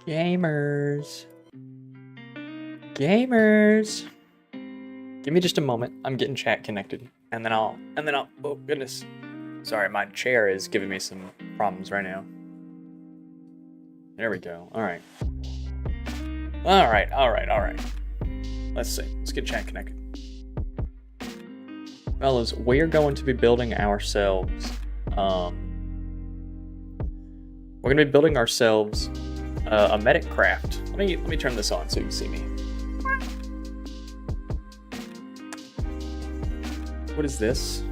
Gamers. Gamers. Give me just a moment. I'm getting chat connected. And then I'll, oh goodness. Sorry, my chair is giving me some problems right now. There we go. All right. Let's see. Let's get chat connected. Fellas, we're going to be building ourselves, we're going to be building ourselves a medic craft. Let me turn this on so you can see me. What is this?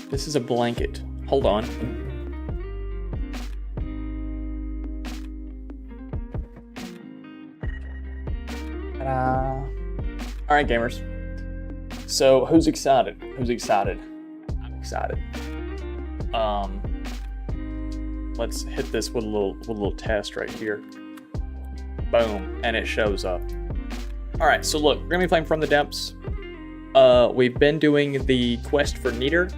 This is a blanket. Hold on. Ta-da. All right, gamers. So who's excited? Who's excited? I'm excited. Let's hit this with a little test right here. Boom, and it shows up. All right, so look, we're gonna be playing From the Depths. We've been doing the quest for Neater,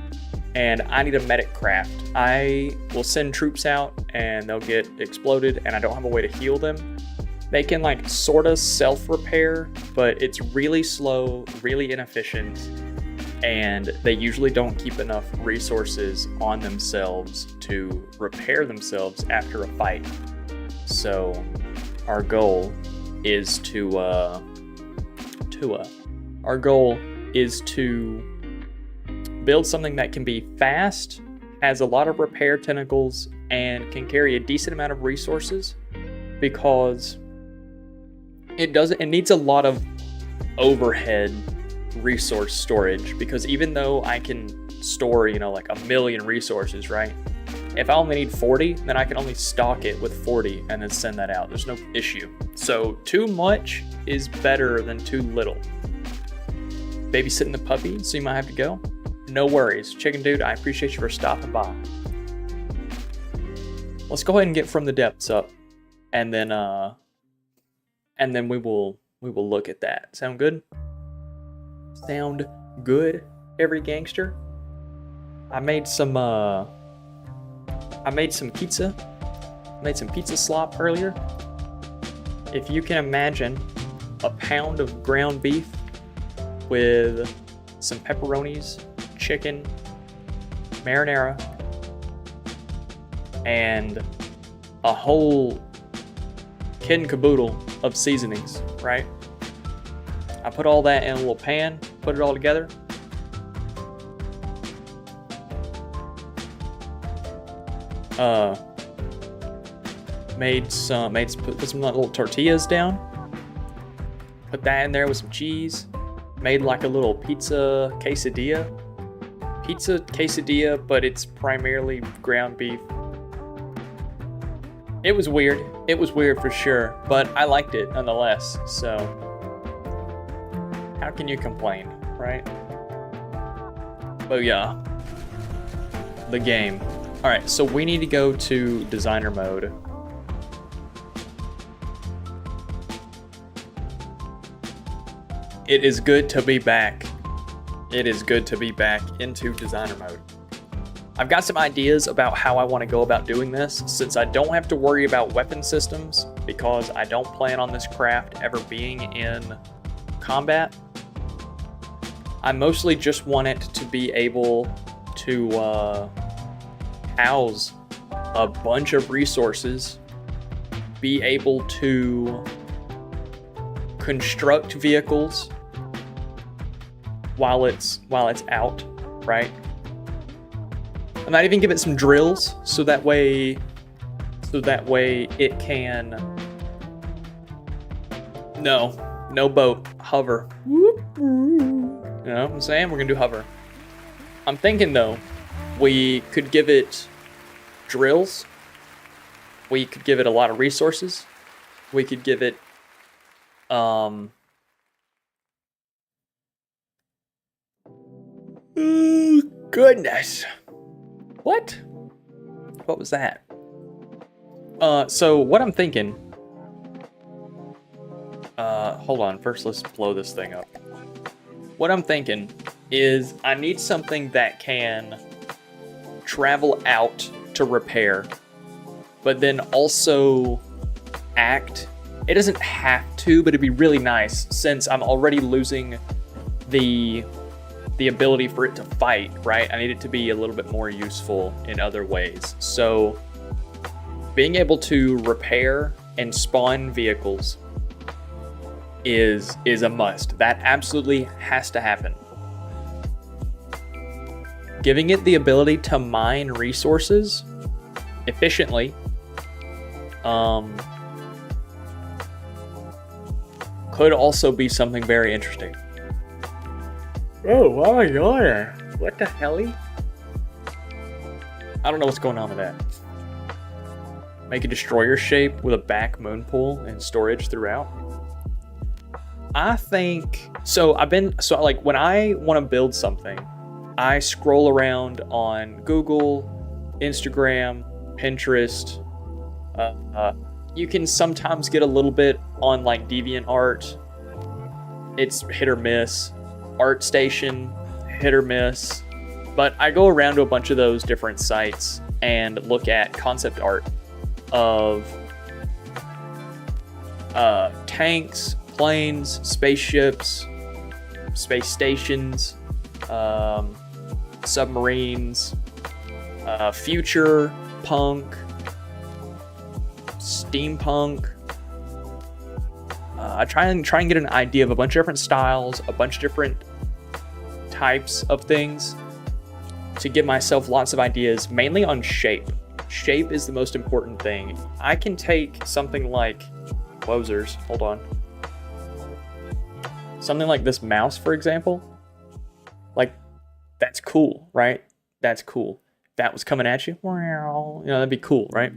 and I need a medic craft. I will send troops out, and they'll get exploded, and I don't have a way to heal them. They can like sort of self-repair, but it's really slow, really inefficient, and they usually don't keep enough resources on themselves to repair themselves after a fight. So our goal is to build something that can be fast, has a lot of repair tentacles, and can carry a decent amount of resources, because it needs a lot of overhead resource storage, because even though I can store, like 1,000,000 resources, right? If I only need 40, then I can only stock it with 40 and then send that out. There's no issue. So too much is better than too little. Babysitting the puppy, so you might have to go. No worries. Chicken Dude, I appreciate you for stopping by. Let's go ahead and get From the Depths up, and then we will look at that. Sound good? Sound good, every gangster? I made some pizza. Made some pizza slop earlier. If you can imagine a pound of ground beef with some pepperonis, chicken, marinara, and a whole kid and caboodle of seasonings, right? I put all that in a little pan, put it all together. Put some little tortillas down. Put that in there with some cheese. Made like a little pizza quesadilla, but it's primarily ground beef. It was weird. It was weird for sure, but I liked it nonetheless. So how can you complain, right? But yeah, the game. All right, so we need to go to designer mode. It is good to be back. It is good to be back into designer mode. I've got some ideas about how I want to go about doing this, since I don't have to worry about weapon systems, because I don't plan on this craft ever being in combat. I mostly just want it to be able to house a bunch of resources, be able to construct vehicles while it's out, right? I might even give it some drills, so that way it can. No boat, hover. You know what I'm saying? We're gonna do hover. I'm thinking though, we could give it drills. We could give it a lot of resources. We could give it goodness. What was that? So what I'm thinking, hold on, first let's blow this thing up. What I'm thinking is I need something that can travel out to repair but then also act. It doesn't have to, but it'd be really nice since I'm already losing the ability for it to fight, right? I need it to be a little bit more useful in other ways. So being able to repair and spawn vehicles is a must. That absolutely has to happen. Giving it the ability to mine resources efficiently could also be something very interesting. Oh my god. What the hell? I don't know what's going on with that. Make a destroyer shape with a back moon pool and storage throughout. I think so. Like when I want to build something, I scroll around on Google, Instagram, Pinterest. You can sometimes get a little bit on like DeviantArt. It's hit or miss. ArtStation, hit or miss. But I go around to a bunch of those different sites and look at concept art of tanks, planes, spaceships, space stations, submarines, future punk, steampunk. I try and get an idea of a bunch of different styles, a bunch of different types of things to give myself lots of ideas, mainly on shape. Shape is the most important thing. I can take something like Wozers, hold on. Something like this mouse, for example. Like, that's cool, right? That's cool. If that was coming at you, that'd be cool, right?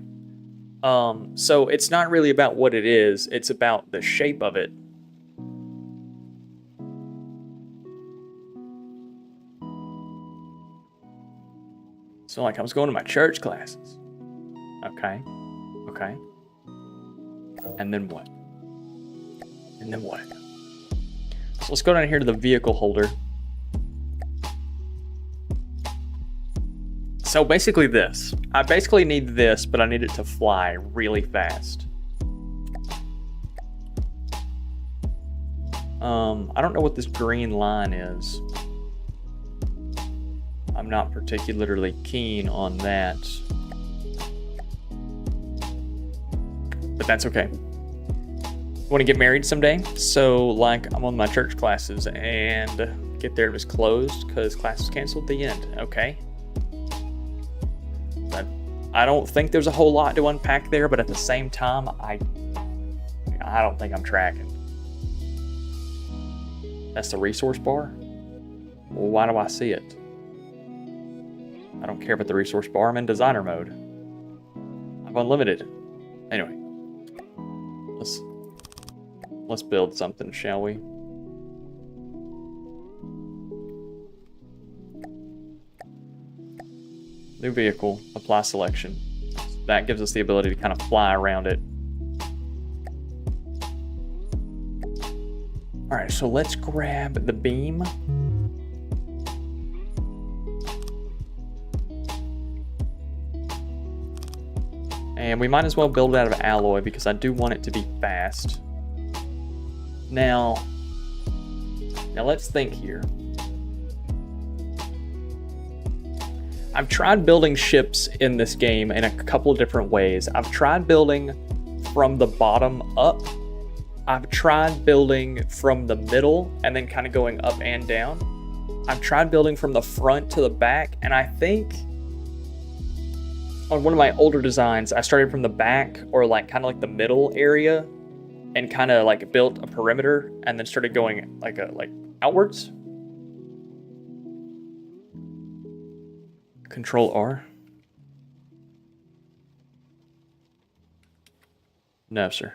So it's not really about what it is, it's about the shape of it. So like I was going to my church classes. Okay. And then what? So let's go down here to the vehicle holder. So basically this. I basically need this, but I need it to fly really fast. I don't know what this green line is. I'm not particularly keen on that. But that's okay. I want to get married someday, so like I'm on my church classes and get there, it was closed because class was canceled at the end. Okay. But I don't think there's a whole lot to unpack there, but at the same time, I don't think I'm tracking. That's the resource bar? Well, why do I see it? I don't care about the resource bar. I'm in designer mode. I'm unlimited. Anyway, let's build something, shall we? New vehicle, apply selection. That gives us the ability to kind of fly around it. All right, so let's grab the beam. And we might as well build it out of alloy because I do want it to be fast. Now let's think here. I've tried building ships in this game in a couple of different ways. I've tried building from the bottom up. I've tried building from the middle and then kind of going up and down. I've tried building from the front to the back, and I think on one of my older designs, I started from the back or like kind of like the middle area and kind of like built a perimeter and then started going like outwards. Control R. No, sir.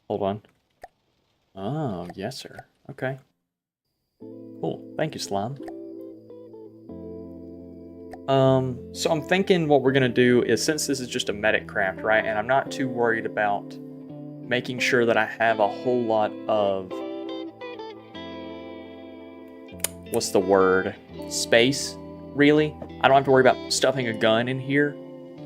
Hold on. Oh, yes, sir. Okay. Cool. Thank you, Slime. So I'm thinking what we're gonna do is, since this is just a medic craft, right, and I'm not too worried about making sure that I have a whole lot of, what's the word? Space, really? I don't have to worry about stuffing a gun in here.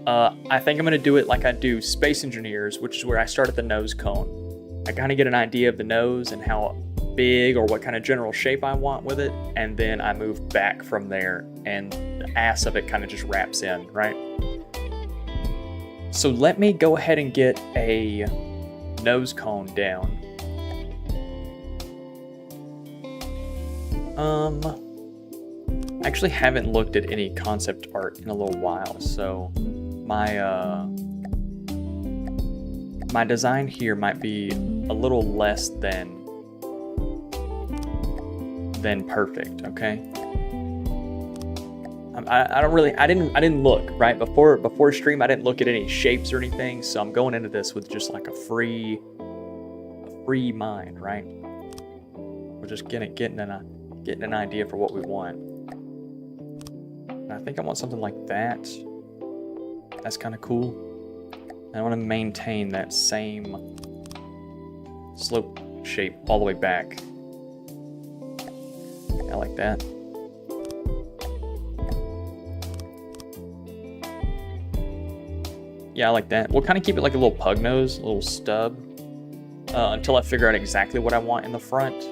I think I'm going to do it like I do Space Engineers, which is where I start at the nose cone. I kind of get an idea of the nose and how big or what kind of general shape I want with it, and then I move back from there, and the ass of it kind of just wraps in, right? So let me go ahead and get a nose cone down. I actually haven't looked at any concept art in a little while, so my design here might be a little less than perfect, okay? I didn't look, right? Before stream, I didn't look at any shapes or anything, so I'm going into this with just like a free mind, right? We're just getting an idea for what we want. And I think I want something like that. That's kind of cool. And I want to maintain that same slope shape all the way back. I like that. Yeah, I like that. We'll kind of keep it like a little pug nose, a little stub, until I figure out exactly what I want in the front.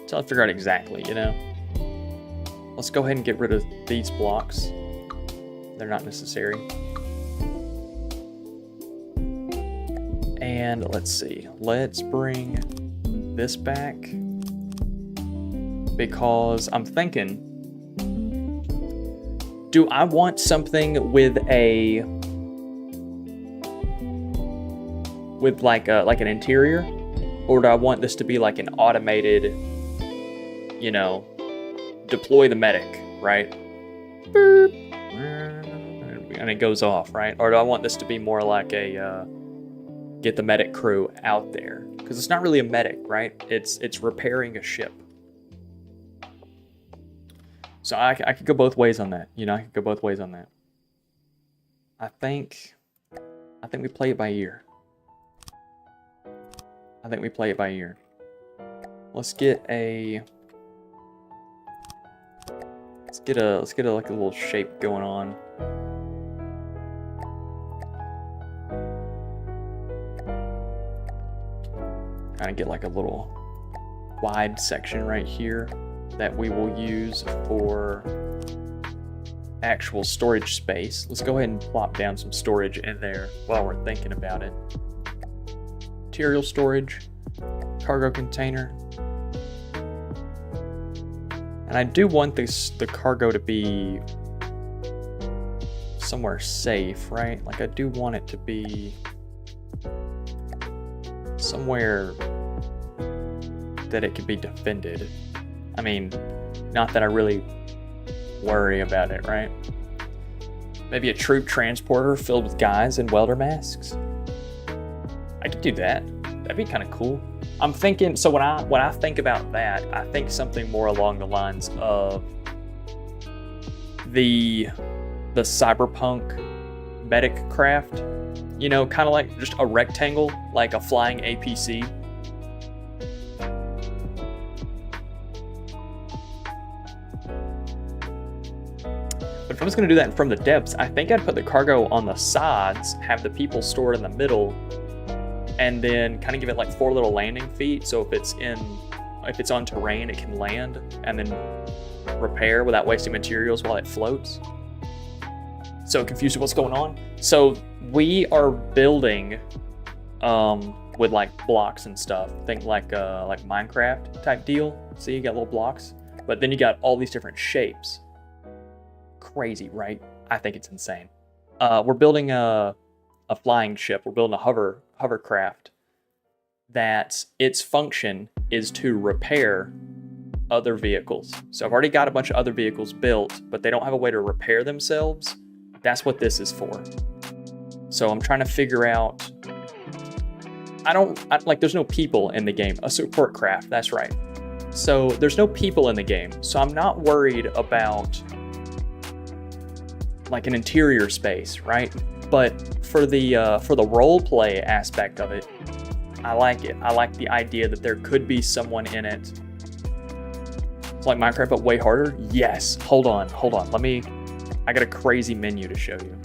Until I figure out exactly, you know? Let's go ahead and get rid of these blocks. They're not necessary. And let's see. Let's bring this back. Because I'm thinking, do I want something with like an interior, or do I want this to be like an automated, you know, deploy the medic, right? And it goes off, right? Or do I want this to be more like a get the medic crew out there? Because it's not really a medic, right? It's repairing a ship. So I could go both ways on that. You know, I could go both ways on that. I think we play it by ear. Let's get like a little shape going on. Kind of get like a little wide section right here that we will use for actual storage space. Let's go ahead and plop down some storage in there while we're thinking about it. Material storage, cargo container. And I do want the cargo to be somewhere safe, right? Like I do want it to be somewhere that it can be defended. I mean, not that I really worry about it, right? Maybe a troop transporter filled with guys in welder masks. I could do that. That'd be kind of cool. I'm thinking, so when I think about that, I think something more along the lines of the cyberpunk medic craft. You know, kind of like just a rectangle, like a flying APC. But if I was going to do that from the depths, I think I'd put the cargo on the sides, have the people stored in the middle, and then kind of give it like 4 little landing feet. So if it's on terrain, it can land and then repair without wasting materials while it floats. So confused with what's going on. So we are building with like blocks and stuff. Think like Minecraft type deal. See, you got little blocks, but then you got all these different shapes. Crazy, right? I think it's insane. We're building a flying ship. We're building a hovercraft that its function is to repair other vehicles. So I've already got a bunch of other vehicles built, but they don't have a way to repair themselves. That's what this is for. So I'm trying to figure out, there's no people in the game. A support craft, that's right. So there's no people in the game. So I'm not worried about like an interior space, right? But for the role play aspect of it, I like it. I like the idea that there could be someone in it. It's like Minecraft, but way harder. Yes. Hold on. Let me I got a crazy menu to show you.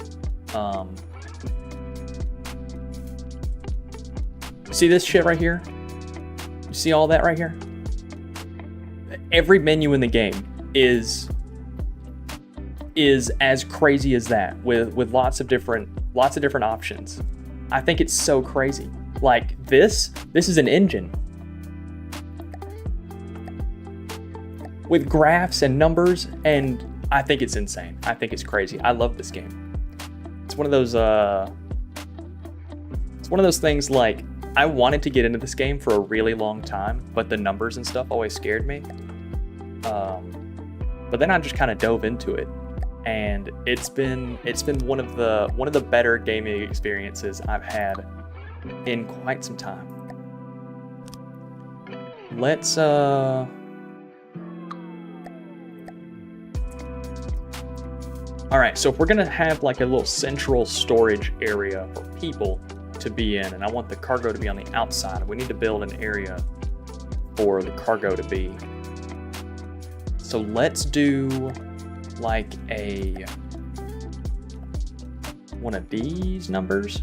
See this shit right here? You see all that right here? Every menu in the game is as crazy as that, with lots of different options. I think it's so crazy. Like this is an engine with graphs and numbers, and I think it's insane. I think it's crazy. I love this game. It's one of those things, like, I wanted to get into this game for a really long time, but the numbers and stuff always scared me. But then I just kind of dove into it, and it's been one of the better gaming experiences I've had in quite some time. Let's all right, so if we're gonna have like a little central storage area for people to be in, and I want the cargo to be on the outside, we need to build an area for the cargo to be. So let's do like one of these numbers.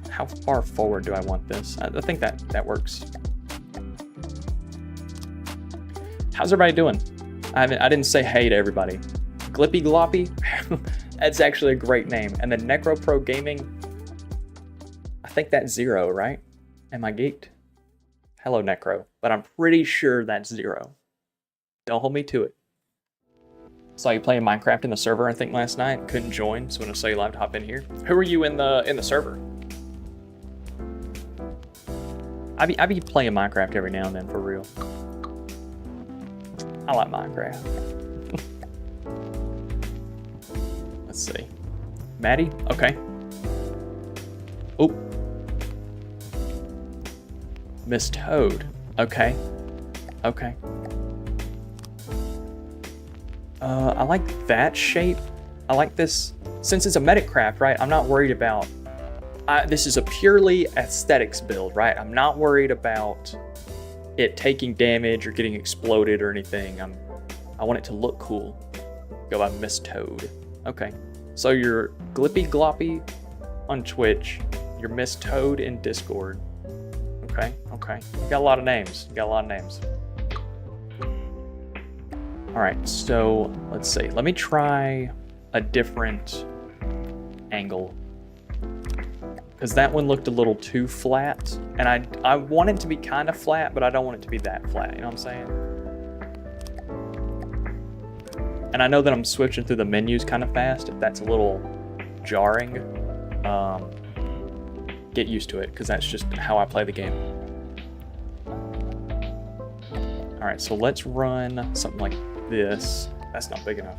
How far forward do I want this? I think that works. How's everybody doing? I didn't say hey to everybody. Glippy Gloppy? That's actually a great name. And then NecroPro Gaming, I think that's 0, right? Am I geeked? Hello, Necro. But I'm pretty sure that's 0. Don't hold me to it. Saw you playing Minecraft in the server, I think, last night. Couldn't join, so when I saw you live, to hop in here. Who are you in the server? I be playing Minecraft every now and then, for real. I like Minecraft. Let's see. Maddie? Okay. Oh. Miss Toad. Okay. Okay. I like that shape. I like this. Since it's a Metacraft, right? I'm not worried about... this is a purely aesthetics build, right? I'm not worried about it taking damage or getting exploded or anything. I want it to look cool. Go by Miss Toad. Okay. So you're Glippy Gloppy on Twitch. You're Miss Toad in Discord. Okay, okay. You got a lot of names. You got a lot of names. Alright, so let's see. Let me try a different angle, because that one looked a little too flat, and I want it to be kind of flat, but I don't want it to be that flat, you know what I'm saying? And I know that I'm switching through the menus kind of fast. If that's a little jarring, get used to it, because that's just how I play the game. Alright, so let's run something like this. That's not big enough.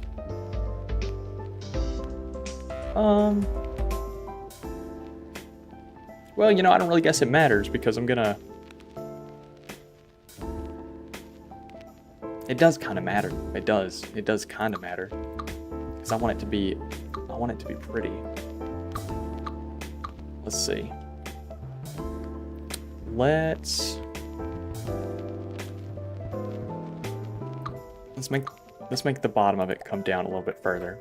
Well, you know, I don't really guess it matters, because I'm gonna... It does kind of matter. It does. It does kind of matter. Because I want it to be pretty. Let's see. Let's make the bottom of it come down a little bit further.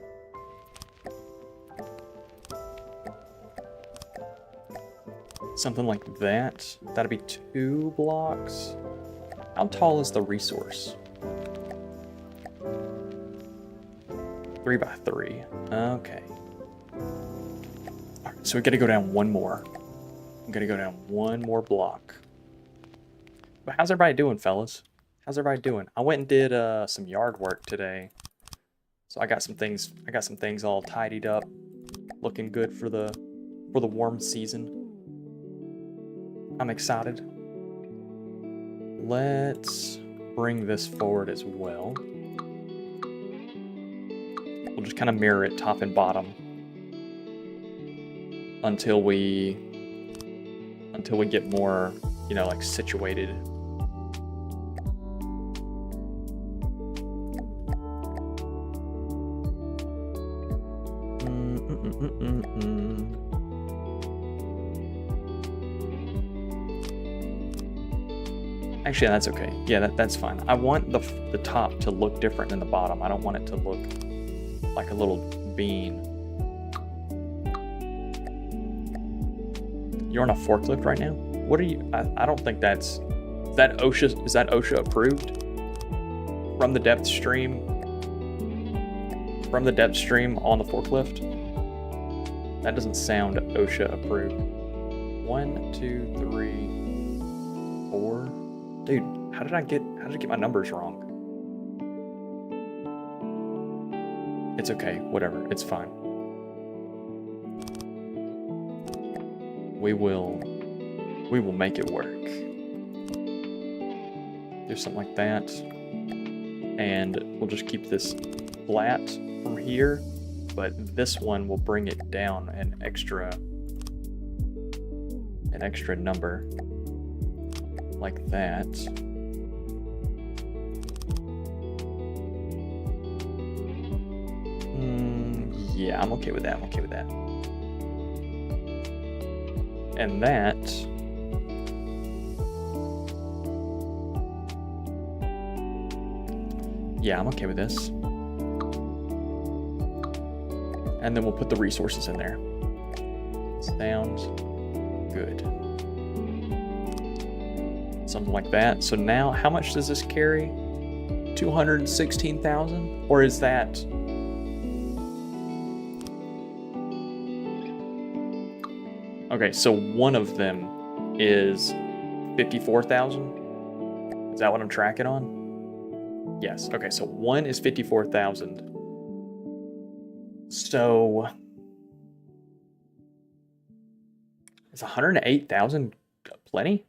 Something like that. That'd be 2 blocks. How tall is the resource? 3 by 3. Okay. Alright, so we gotta go down one more. I'm gonna go down one more block. But how's everybody doing, fellas? How's everybody doing? I went and did some yard work today. So I got some things all tidied up, looking good for the warm season. I'm excited. Let's bring this forward as well. We'll just kind of mirror it top and bottom until we get more, you know, like situated. Actually, that's okay. Yeah, that's fine. I want the top to look different than the bottom. I don't want it to look like a little bean. You're on a forklift right now? What are you? I don't think that's... Is that OSHA approved? From the depth stream? From the depth stream on the forklift? That doesn't sound OSHA approved. 1, 2, 3, 4. Dude, how did I get my numbers wrong? It's okay, whatever, it's fine. We will make it work. Do something like that. And we'll just keep this flat from here, but this one will bring it down an extra number like that. Yeah, I'm okay with that. And that, yeah, I'm okay with this. And then we'll put the resources in there. Sounds good. Something like that. So now, how much does this carry? 216,000? Or is that... Okay, so one of them is 54,000? Is that what I'm tracking on? Yes, okay, so one is 54,000. So... Is 108,000 plenty?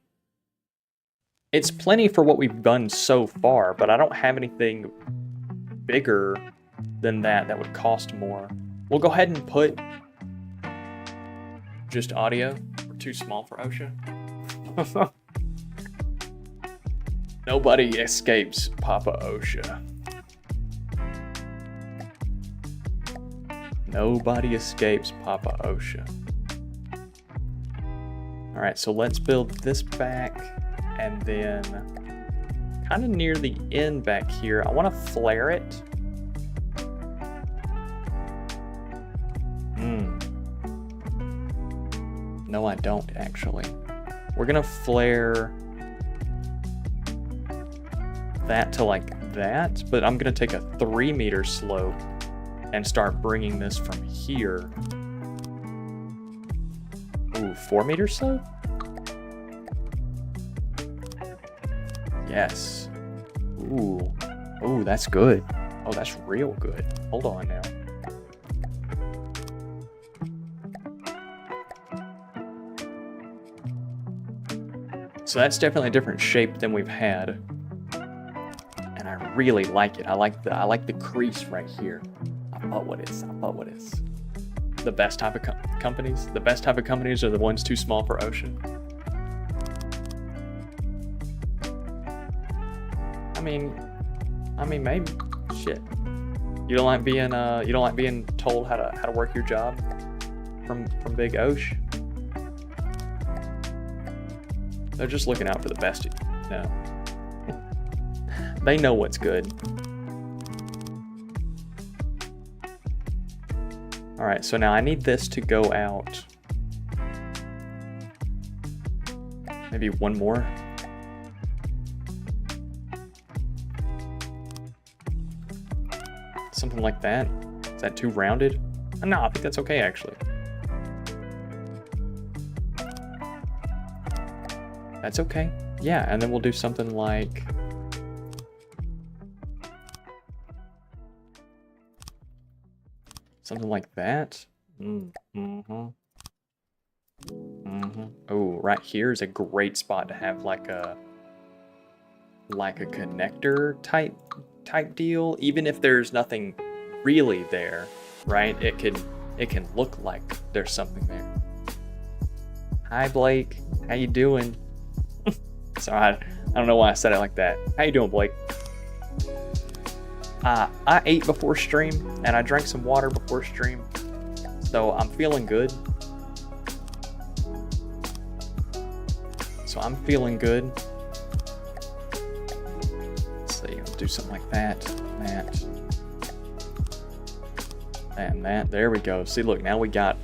It's plenty for what we've done so far, but I don't have anything bigger than that would cost more. We'll go ahead and put just audio. We're too small for OSHA. Nobody escapes Papa OSHA. Nobody escapes Papa OSHA. All right, so let's build this back, and then kind of near the end back here, I want to flare it. No, I don't actually. We're gonna flare that to like that, but I'm gonna take a 3 meter slope and start bringing this from here. Ooh, 4 meter slope? Yes. Ooh, that's good. Oh, that's real good. Hold on now. So that's definitely a different shape than we've had, and I really like it. I like the crease right here. I thought what is. The best type of companies. The best type of companies are the ones too small for OSHA. I mean, maybe. Shit. You don't like being told how to work your job from Big OSH. They're just looking out for the best. No. They know what's good. All right, so now I need this to go out. Maybe one more. Something like that. Is that too rounded? No, I think that's okay actually. That's okay. Yeah, and then we'll do something like... something like that. Oh, right here is a great spot to have like a connector type deal. Even if there's nothing really there, right? It can look like there's something there. Hi Blake, how you doing? Sorry, I don't know why I said it like that. How you doing, Blake? I ate before stream, and I drank some water before stream, so I'm feeling good. do something like that, that, and that. There we go. See, look, now we got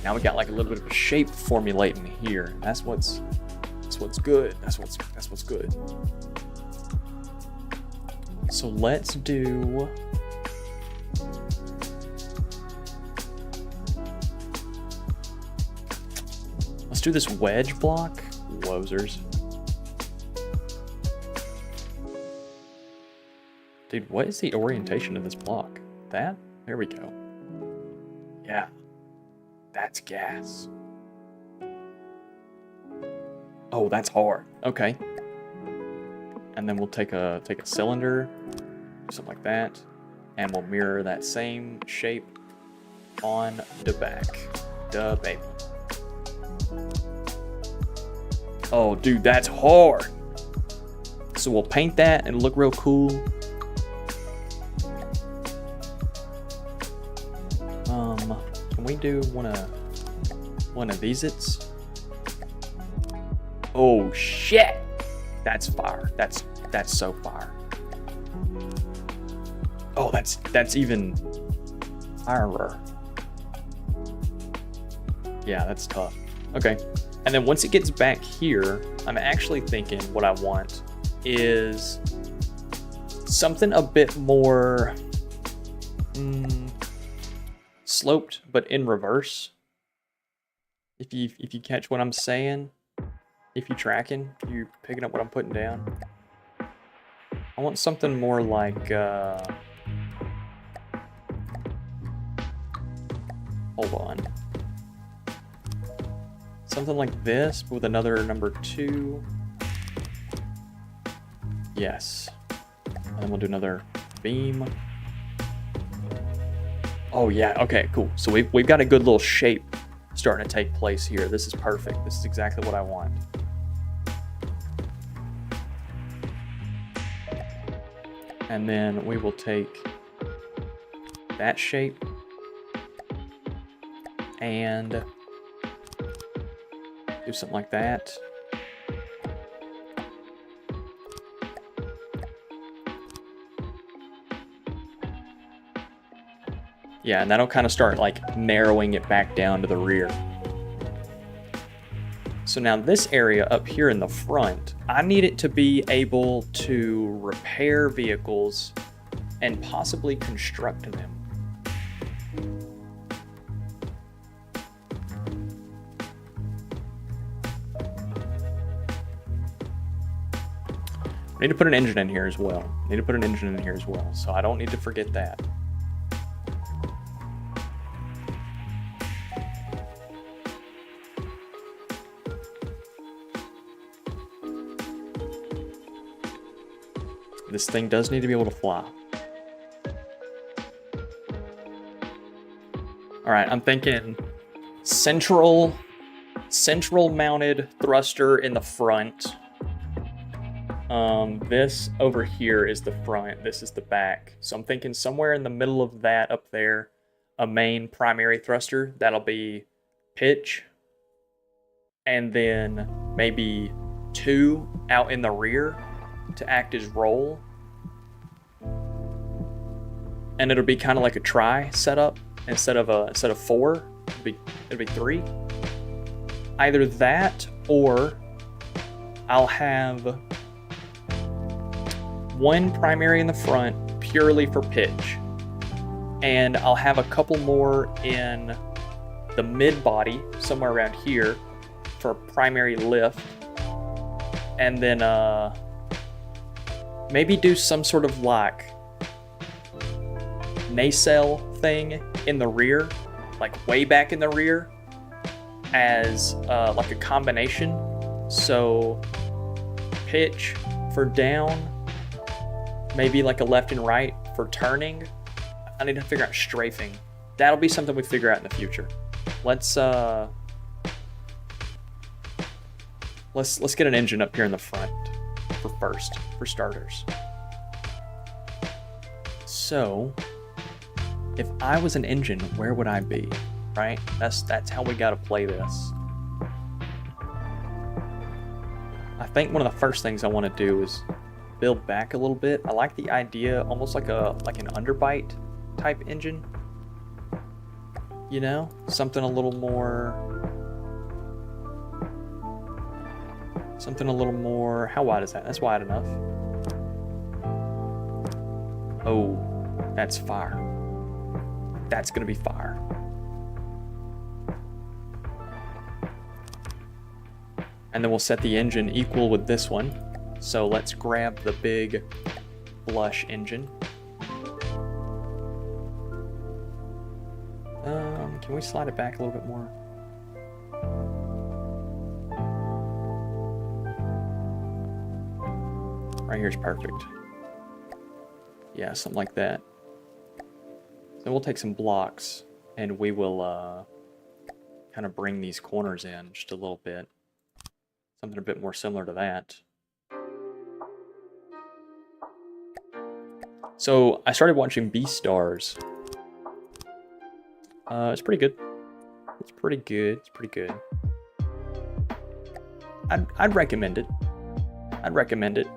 like a little bit of a shape formulating here. That's what's good. That's what's good. So let's do. Let's do this wedge block. Wozers. Dude, what is the orientation of this block? That? There we go. Yeah. That's gas. Oh, that's hard. Okay. And then we'll take a cylinder, something like that, and we'll mirror that same shape on the back. Duh, baby. Oh, dude, that's hard. So we'll paint that and look real cool. Can we do one of these? Oh shit! That's fire. That's so fire. Oh, that's even firer. Yeah, that's tough. Okay. And then once it gets back here, I'm actually thinking what I want is something a bit more sloped, but in reverse. If you catch what I'm saying, if you're tracking, if you're picking up what I'm putting down, I want something more like hold on. Something like this, but with another number 2. Yes. And then we'll do another beam. Oh yeah, okay, cool. So we've got a good little shape starting to take place here. This is perfect. This is exactly what I want. And then we will take that shape and do something like that. Yeah, and that'll kind of start like narrowing it back down to the rear. So now this area up here in the front, I need it to be able to repair vehicles and possibly construct them. I need to put an engine in here as well. So I don't need to forget that. This thing does need to be able to fly. All right, I'm thinking central mounted thruster in the front. This over here is the front, this is the back. So I'm thinking somewhere in the middle of that up there, a main primary thruster, that'll be pitch. And then maybe 2 out in the rear to act as roll. And it'll be kind of like a try setup. Instead of 4, it'll be 3. Either that, or I'll have 1 primary in the front purely for pitch, and I'll have a couple more in the mid body somewhere around here for primary lift, and then maybe do some sort of like nacelle thing in the rear, like way back in the rear, as like a combination. So pitch for down, maybe like a left and right for turning. I need to figure out strafing. That'll be something we figure out in the future. Let's get an engine up here in the front for starters. So if I was an engine, where would I be? Right? That's how we gotta play this. I think one of the first things I want to do is build back a little bit. I like the idea, almost like an underbite type engine. You know, something a little more. How wide is that? That's wide enough. Oh, that's fire. That's gonna be fire. And then we'll set the engine equal with this one. So let's grab the big blush engine. Can we slide it back a little bit more? Right here's perfect. Yeah, something like that. So we'll take some blocks and we will kind of bring these corners in just a little bit. Something a bit more similar to that. So I started watching Beastars. It's pretty good. It's pretty good. It's pretty good. I'd recommend it. I'd recommend it.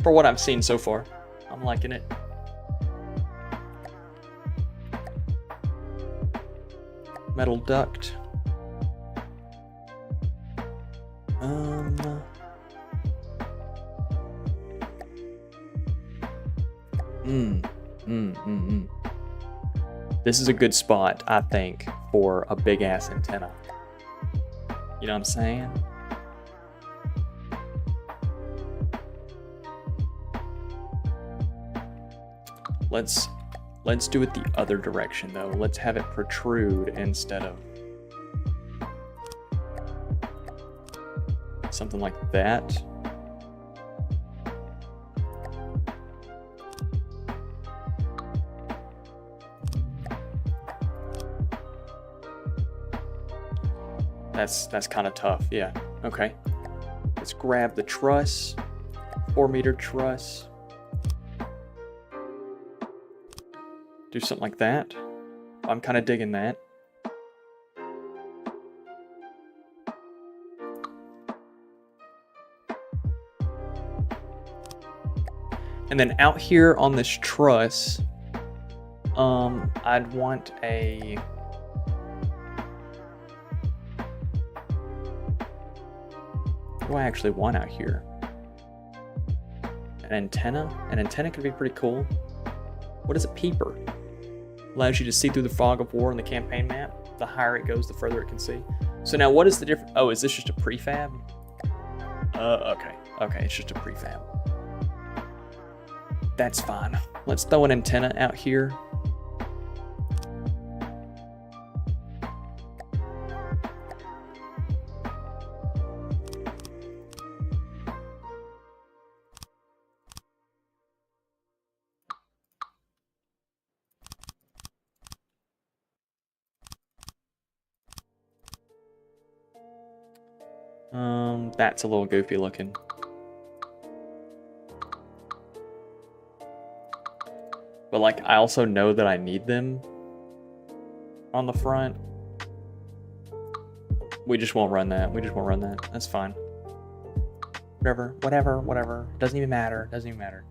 For what I've seen so far. I'm liking it. Metal duct. This is a good spot, I think, for a big ass antenna. You know what I'm saying? Let's do it the other direction though. Let's have it protrude instead of something like that. That's kind of tough. Yeah. Okay. Let's grab the truss. 4-meter truss. Do something like that. I'm kind of digging that. And then out here on this truss, I'd want a... What do I actually want out here? An antenna? An antenna could be pretty cool. What is a peeper? Allows you to see through the fog of war in the campaign map. The higher it goes, the further it can see. So now what is the difference? Oh, is this just a prefab? Okay. Okay, it's just a prefab. That's fine. Let's throw an antenna out here. That's a little goofy looking. But like, I also know that I need them on the front. We just won't run that. We just won't run that. That's fine. Whatever. Doesn't even matter. Doesn't even matter.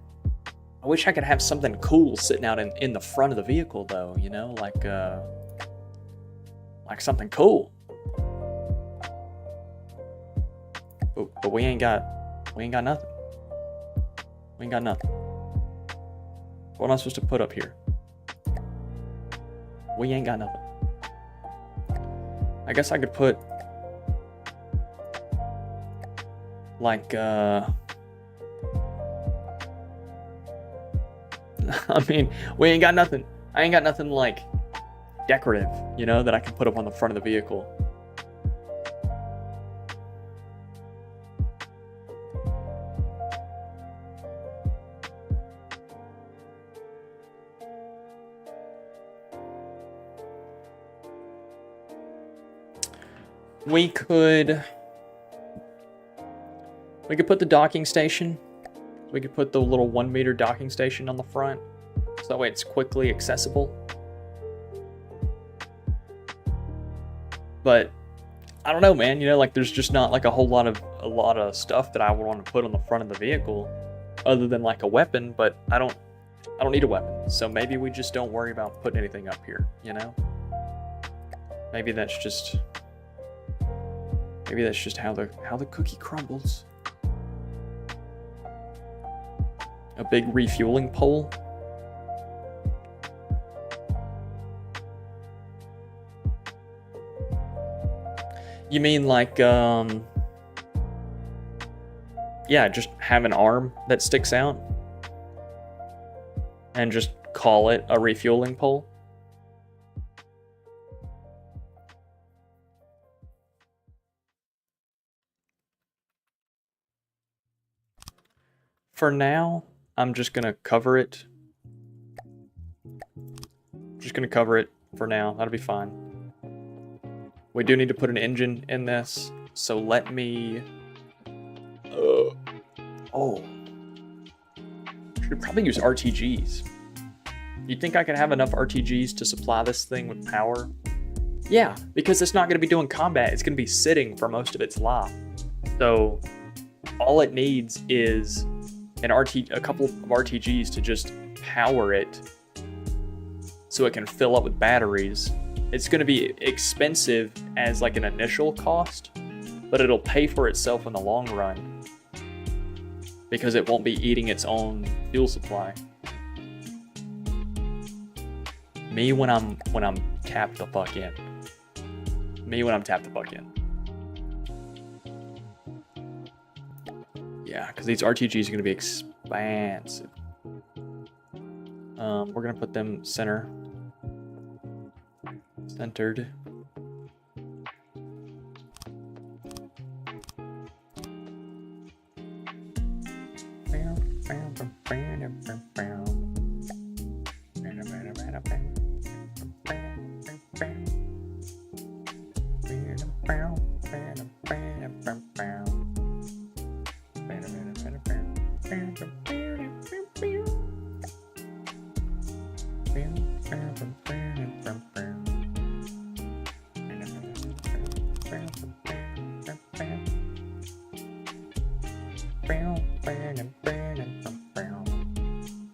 I wish I could have something cool sitting out in the front of the vehicle though, you know, like something cool. But we ain't got nothing. We ain't got nothing. What am I supposed to put up here? We ain't got nothing. I guess I could put like I mean, we ain't got nothing. I ain't got nothing like decorative, you know, that I can put up on the front of the vehicle. We could put the docking station. We could put the little 1-meter docking station on the front, so that way it's quickly accessible. But I don't know, man. You know, like there's just not like a lot of stuff that I would want to put on the front of the vehicle. other than like a weapon, but I don't need a weapon. So maybe we just don't worry about putting anything up here, you know? Maybe that's just how the cookie crumbles. A big refueling pole. You mean like, yeah, just have an arm that sticks out and just call it a refueling pole? For now, I'm just gonna cover it. Just gonna cover it for now. That'll be fine. We do need to put an engine in this, so let me... oh. Should probably use RTGs. You think I could have enough RTGs to supply this thing with power? Yeah, because it's not going to be doing combat. It's going to be sitting for most of its life. So all it needs is a couple of RTGs to just power it so it can fill up with batteries. It's going to be expensive as like an initial cost, but it'll pay for itself in the long run because it won't be eating its own fuel supply. Me when I'm tapped the fuck in. Me when I'm tapped the fuck in. Yeah, because these RTGs are going to be expensive. We're going to put them centered.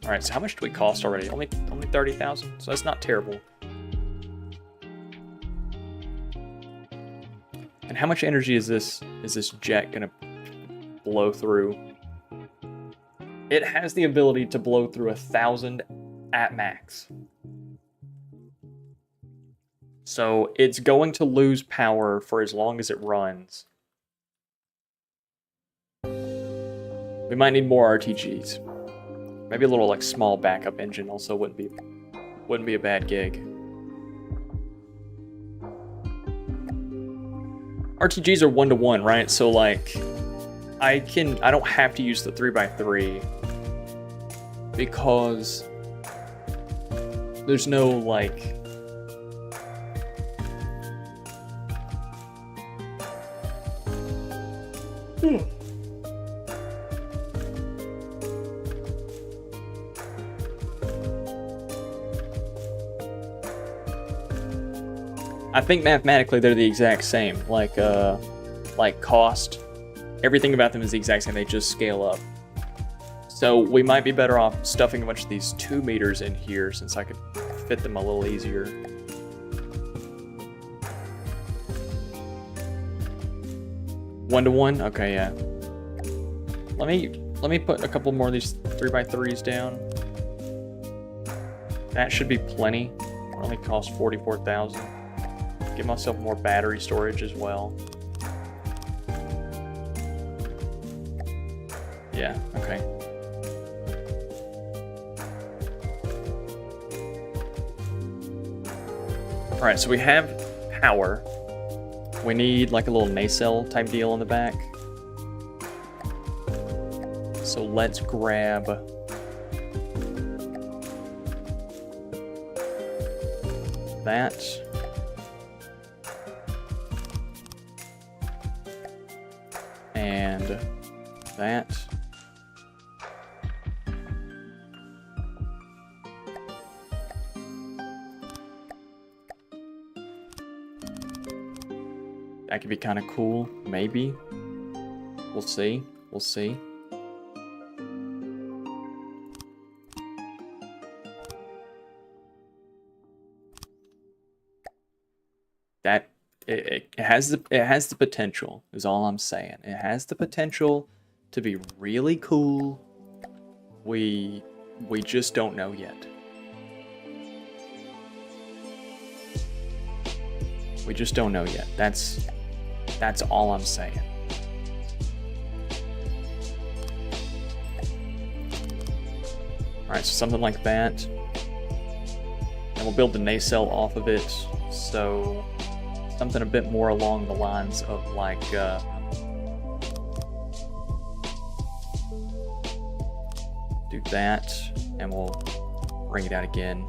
Alright, so how much do we cost already? Only 30,000, so that's not terrible. And how much energy is this jet gonna blow through? It has the ability to blow through 1,000 at max. So it's going to lose power for as long as it runs. We might need more RTGs. Maybe a little like small backup engine also wouldn't be a bad gig. RTGs are 1-to-1, right? So like I don't have to use the 3x3 because there's no like I think mathematically they're the exact same. Like cost, everything about them is the exact same. They just scale up. So we might be better off stuffing a bunch of these 2 meters in here since I could fit them a little easier. One to one? Okay, yeah. Let me put a couple more of these 3x3s down. That should be plenty. It only costs 44,000. Give myself more battery storage as well. Yeah, okay. Alright, so we have power. We need like a little nacelle type deal in the back. So let's grab that. And that. That could be kind of cool, maybe. We'll see. We'll see. That it has the potential is all I'm saying. It has the potential to be really cool. We just don't know yet. We just don't know yet. That's all I'm saying. Alright, so something like that. And we'll build the nacelle off of it. So something a bit more along the lines of like do that, and we'll bring it out again.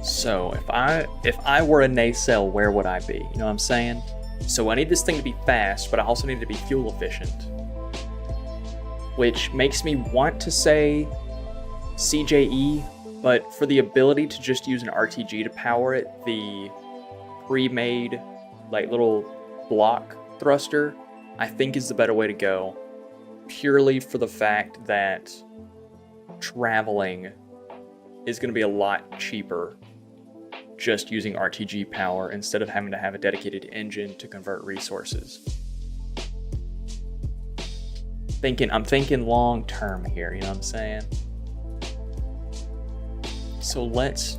So if I were a nacelle, where would I be? You know what I'm saying? So I need this thing to be fast, but I also need it to be fuel efficient. Which makes me want to say CJE, but for the ability to just use an RTG to power it, the pre-made like little block thruster, I think is the better way to go. Purely for the fact that traveling is going to be a lot cheaper just using RTG power instead of having to have a dedicated engine to convert resources. I'm thinking long term here, you know what I'm saying? So let's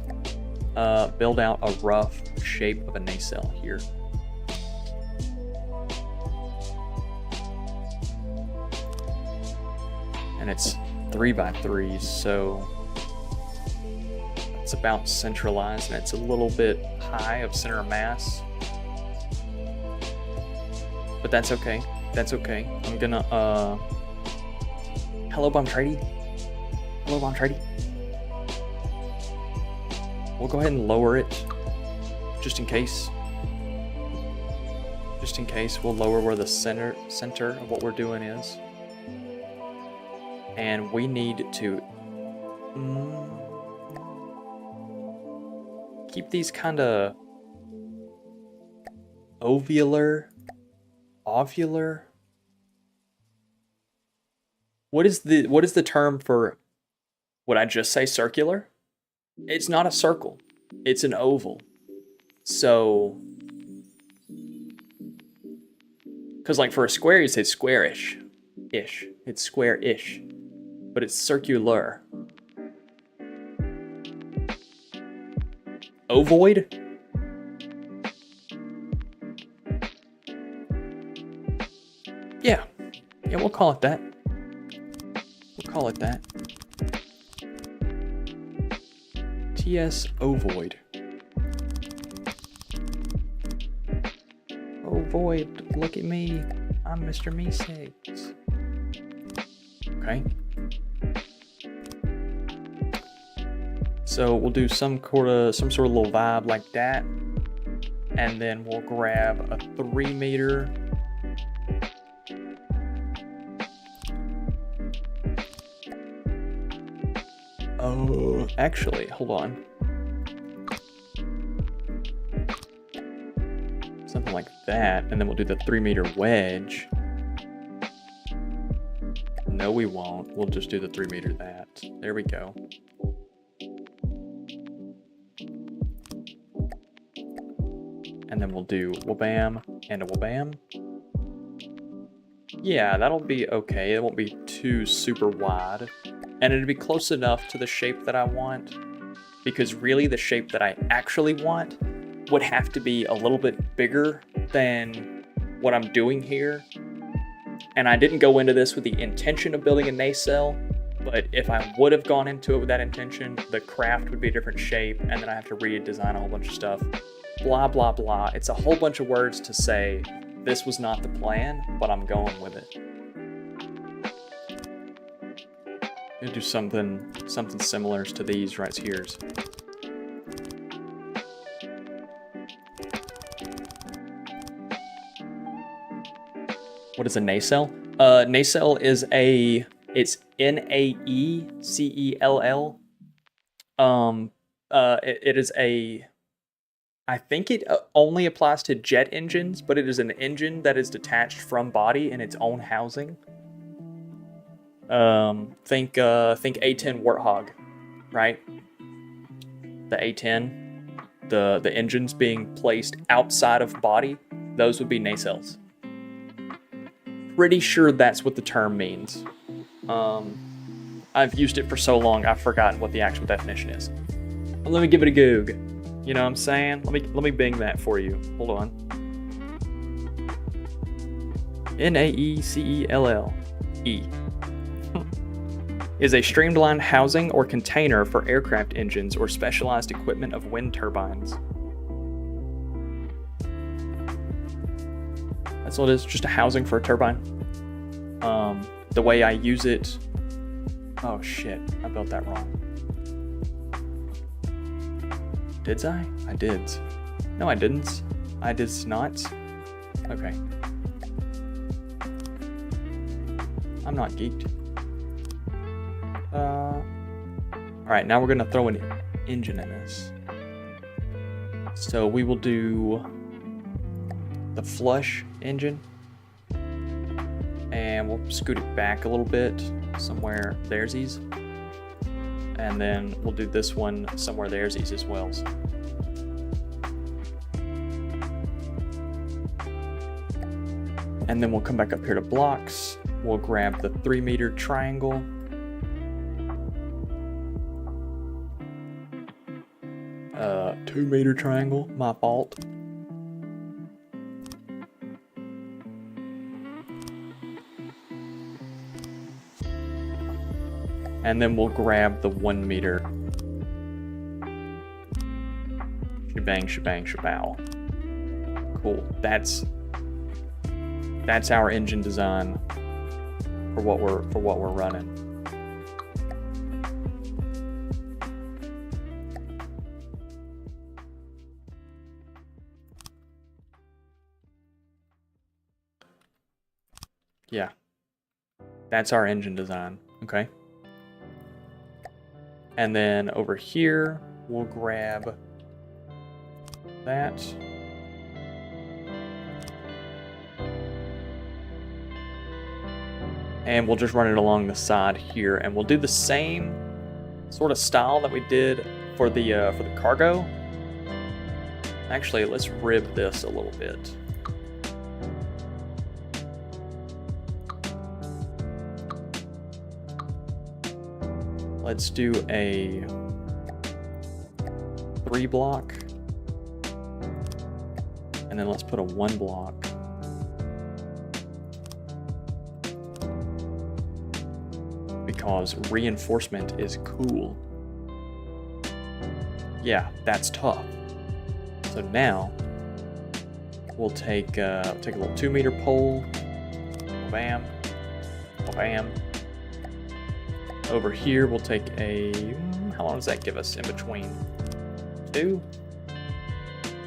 build out a rough shape of a nacelle here. And it's 3x3, so it's about centralized, and it's a little bit high of center of mass. But that's okay. That's okay. I'm gonna hello bomb tradie. Hello bomb tradie. We'll go ahead and lower it just in case. Just in case, we'll lower where the center of what we're doing is. And we need to keep these kind of ovular. What is the term for, would I just say circular? It's not a circle. It's an oval. So, because like for a square, you say squarish. It's square-ish. But it's circular. Ovoid? Yeah, we'll call it that. We'll call it that. TS ovoid. Ovoid, look at me. I'm Mr. Meeseeks. Okay. So we'll do some sort of little vibe like that, and then we'll grab a 3 meter. Oh, actually, hold on. Something like that, and then we'll do the 3 meter wedge. No, we won't. We'll just do the 3 meter that. There we go. And then we'll do wabam and a wabam. Yeah, that'll be okay. It won't be too super wide. And it'll be close enough to the shape that I want. Because really the shape that I actually want would have to be a little bit bigger than what I'm doing here. And I didn't go into this with the intention of building a nacelle, but if I would have gone into it with that intention, the craft would be a different shape, and then I have to redesign a whole bunch of stuff. Blah, blah, blah. It's a whole bunch of words to say, this was not the plan, but I'm going with it. I'm gonna do something similar to these right here. What is a nacelle? Nacelle is it's N-A-E-C-E-L-L. It is I think it only applies to jet engines, but it is an engine that is detached from body in its own housing. Think A10 Warthog, right? the A10, the engines being placed outside of body, those would be nacelles. Pretty sure that's what the term means. I've used it for so long, I've forgotten what the actual definition is. But let me give it a goog. You know what I'm saying? Let me bing that for you. Hold on. N-A-E-C-E-L-L-E. Is a streamlined housing or container for aircraft engines or specialized equipment of wind turbines. That's all it is, just a housing for a turbine. The way I use it... Oh shit, I built that wrong. Did I? I did. No, I didn't. I did not. Okay. I'm not geeked. Alright, now we're going to throw an engine in this. So we will do the flush engine. And we'll scoot it back a little bit, somewhere there's-ease. And then we'll do this one somewhere there's-ease as well. And then we'll come back up here to blocks. We'll grab the 3-meter triangle. Uh, 2-meter triangle, my fault. And then we'll grab the 1-meter. Shebang, shebang, shabow. Cool. That's our engine design for what we're running. Yeah. That's our engine design. Okay. And then over here, we'll grab that. And we'll just run it along the side here, and we'll do the same sort of style that we did for the cargo. Actually, let's rib this a little bit. Let's do a 3-block, and then let's put a 1-block. Because reinforcement is cool. Yeah, that's tough. So now we'll take a little 2-meter pole. Bam, bam. Over here, we'll take a... How long does that give us in between? 2?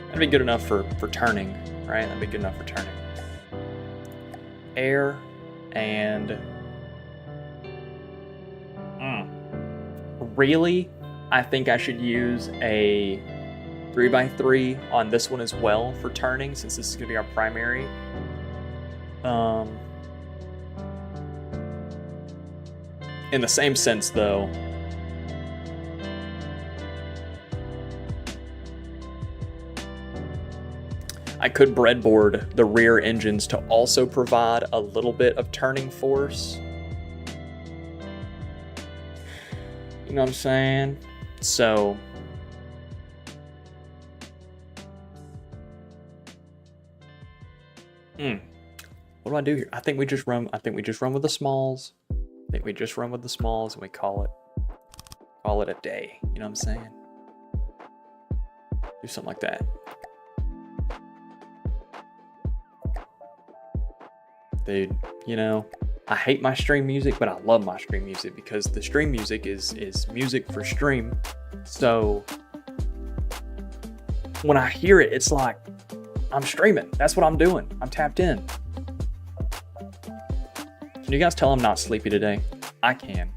That'd be good enough for turning, right? That'd be good enough for turning. Air and... Really? I think I should use a 3x3 on this one as well for turning, since this is going to be our primary. In the same sense, though, I could breadboard the rear engines to also provide a little bit of turning force. You know what I'm saying? So, what do I do here? I think we just run with the smalls. I think we just run with the smalls and we call it a day. You know what I'm saying? Do something like that. Dude, you know, I hate my stream music, but I love my stream music because the stream music is music for stream. So when I hear it, it's like I'm streaming. That's what I'm doing. I'm tapped in. Can you guys tell I'm not sleepy today? I can.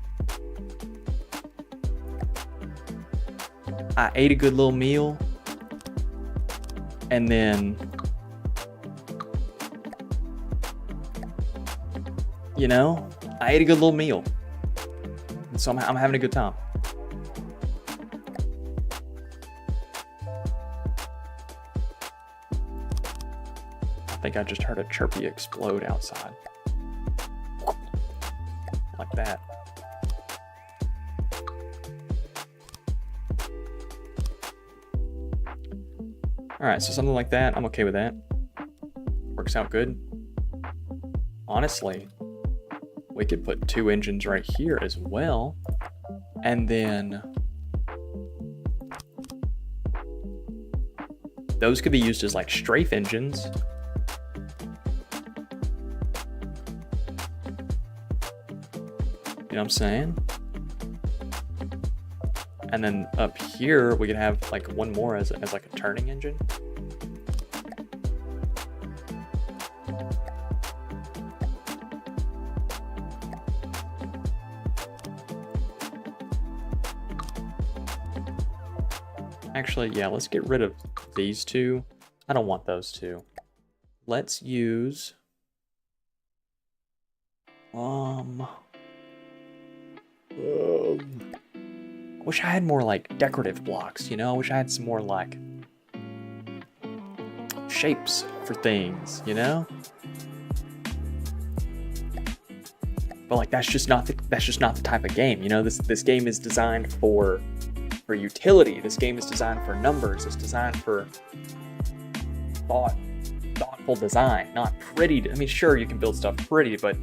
I ate a good little meal, and then, you know, I ate a good little meal, and so I'm having a good time. think I just heard a chirpy explode outside. Like that. Alright, so something like that, I'm okay with that. Works out good. Honestly, we could put 2 engines right here as well. And then those could be used as like strafe engines. You know what I'm saying? And then up here, we could have like one more as like a turning engine. Actually, yeah, let's get rid of these 2. I don't want those 2. Let's use... I wish I had more like decorative blocks, you know? I wish I had some more like shapes for things, you know? But like that's just not the type of game, you know? This game is designed for utility. This game is designed for numbers. It's designed for thoughtful design, not pretty. I mean, sure, you can build stuff pretty, but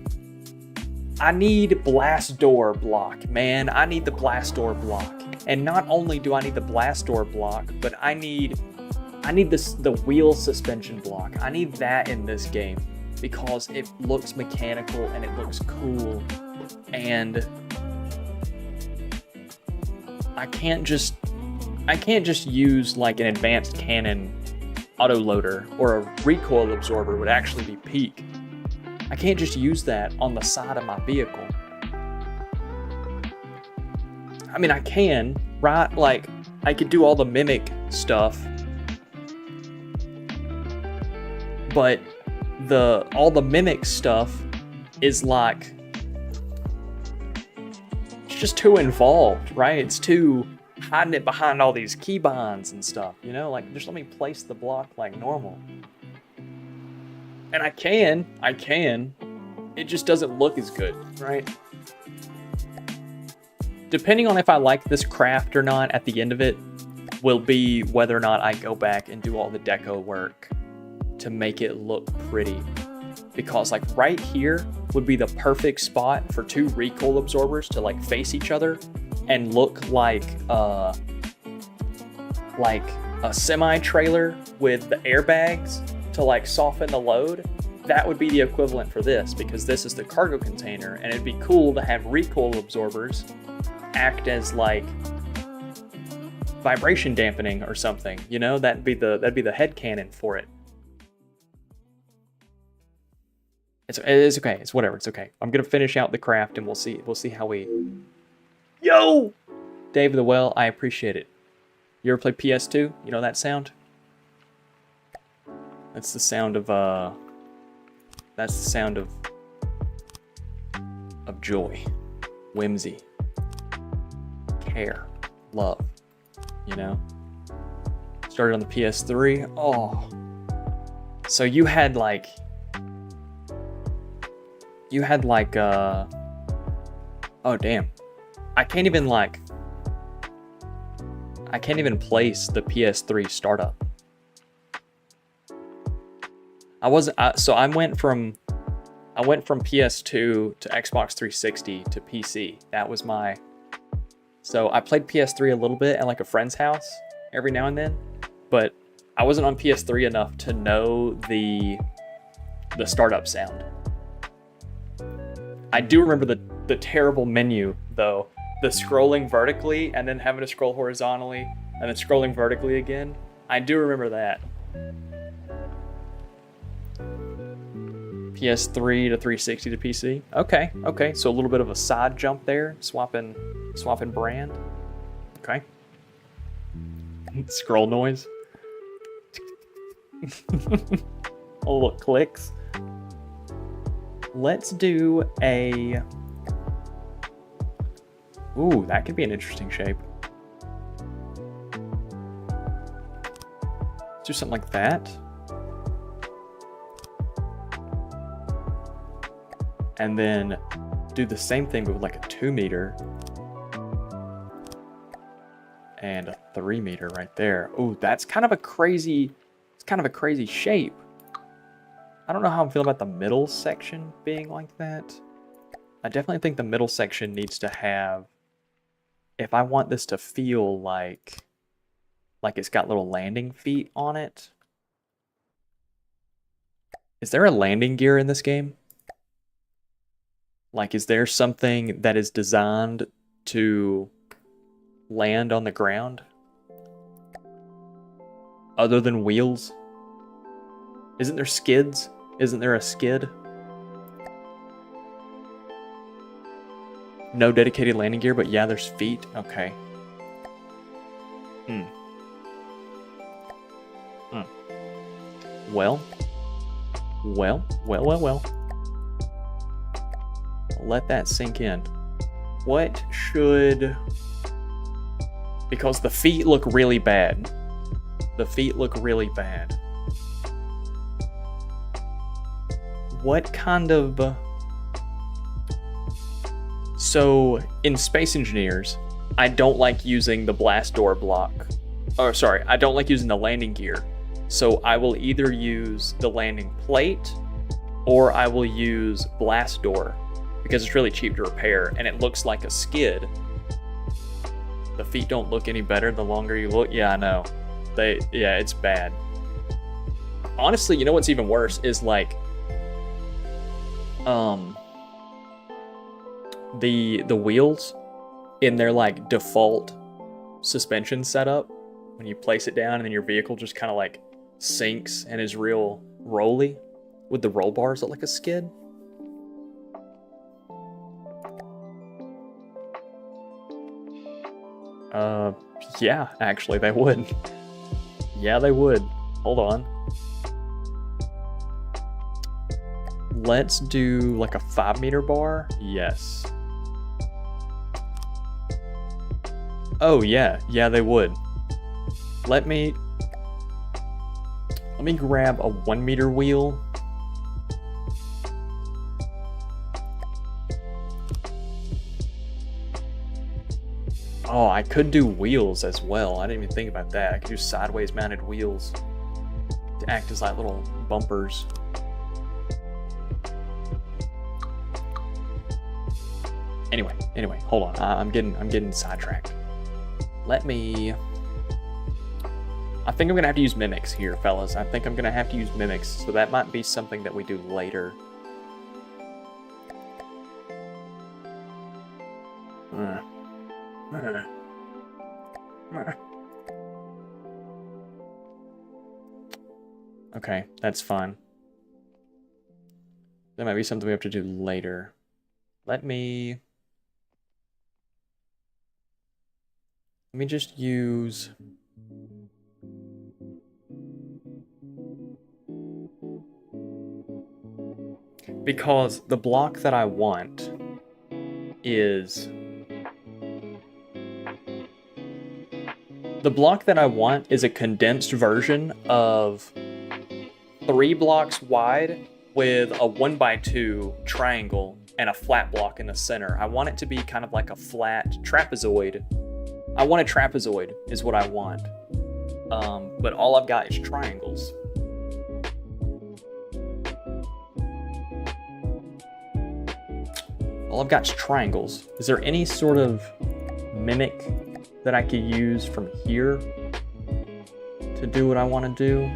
I need blast door block, man. I need the blast door block. And not only do I need the blast door block, but I need the wheel suspension block. I need that in this game because it looks mechanical and it looks cool. And I can't just use like an advanced cannon autoloader, or a recoil absorber would actually be peak. I can't just use that on the side of my vehicle. I mean, I can, right? Like, I could do all the mimic stuff, but all the mimic stuff is like, it's just too involved, right? It's too hiding it behind all these keybinds and stuff, you know? Like, just let me place the block like normal. And I can. It just doesn't look as good, right? Depending on if I like this craft or not at the end of it will be whether or not I go back and do all the deco work to make it look pretty. Because like right here would be the perfect spot for 2 recoil absorbers to like face each other and look like a semi-trailer with the airbags to like soften the load. That would be the equivalent for this, because this is the cargo container, and it'd be cool to have recoil absorbers act as like vibration dampening or something, you know? That'd be the head cannon for it. It's okay. It's whatever. It's okay. I'm gonna finish out the craft, and we'll see how we. Yo, Dave the Well, I appreciate it. You ever play PS2? You know that sound? That's the sound of joy, whimsy, care, love, you know? Started on the PS3. Oh. So you had like oh damn. I can't even place the PS3 startup. So I went from PS2 to Xbox 360 to PC. That was so I played PS3 a little bit at like a friend's house every now and then, but I wasn't on PS3 enough to know the startup sound. I do remember the terrible menu though, the scrolling vertically and then having to scroll horizontally and then scrolling vertically again. I do remember that. PS3 to 360 to PC. Okay. So a little bit of a side jump there, swapping brand. Okay. Scroll noise. Oh, look, clicks. Let's do a... Ooh, that could be an interesting shape. Let's do something like that. and then do the same thing with like a 2 meter and a 3 meter right there. Ooh, that's kind of a crazy, it's kind of a crazy shape. I don't know how I'm feeling about the middle section being like that. I definitely think the middle section needs to have, if I want this to feel like it's got little landing feet on it. Is there a landing gear in this game? Like, is there something that is designed to land on the ground? Other than wheels? Isn't there skids? Isn't there a skid? No dedicated landing gear, but yeah, there's feet. Okay. Well. Let that sink in. What should... Because the feet look really bad. The feet look really bad. What kind of... So, in Space Engineers, I don't like using the blast door block. Oh, sorry, I don't like using the landing gear. So I will either use the landing plate or I will use blast door because it's really cheap to repair and it looks like a skid. The feet don't look any better the longer you look. Yeah, I know. Yeah, it's bad. Honestly, you know what's even worse is like the wheels in their like default suspension setup, when you place it down and then your vehicle just kind of like sinks and is real rolly with the roll bars look like a skid. Yeah, actually they would. Yeah, they would. Hold on. Let's do like a 5 meter bar. Yes. Oh yeah, yeah they would. Let me grab a 1 meter wheel. Oh, I could do wheels as well. I didn't even think about that. I could do sideways mounted wheels to act as like little bumpers. Anyway, hold on. I'm getting sidetracked. I think I'm gonna have to use mimics here, fellas. I think I'm gonna have to use mimics, so that might be something that we do later. Okay, that's fine. That might be something we have to do later. Let me just use... Because the block that I want is... The block that I want is a condensed version of 3 blocks wide with a 1x2 triangle and a flat block in the center. I want it to be kind of like a flat trapezoid. I want a trapezoid is what I want. But all I've got is triangles. All I've got is triangles. Is there any sort of mimic that I could use from here to do what I want to do?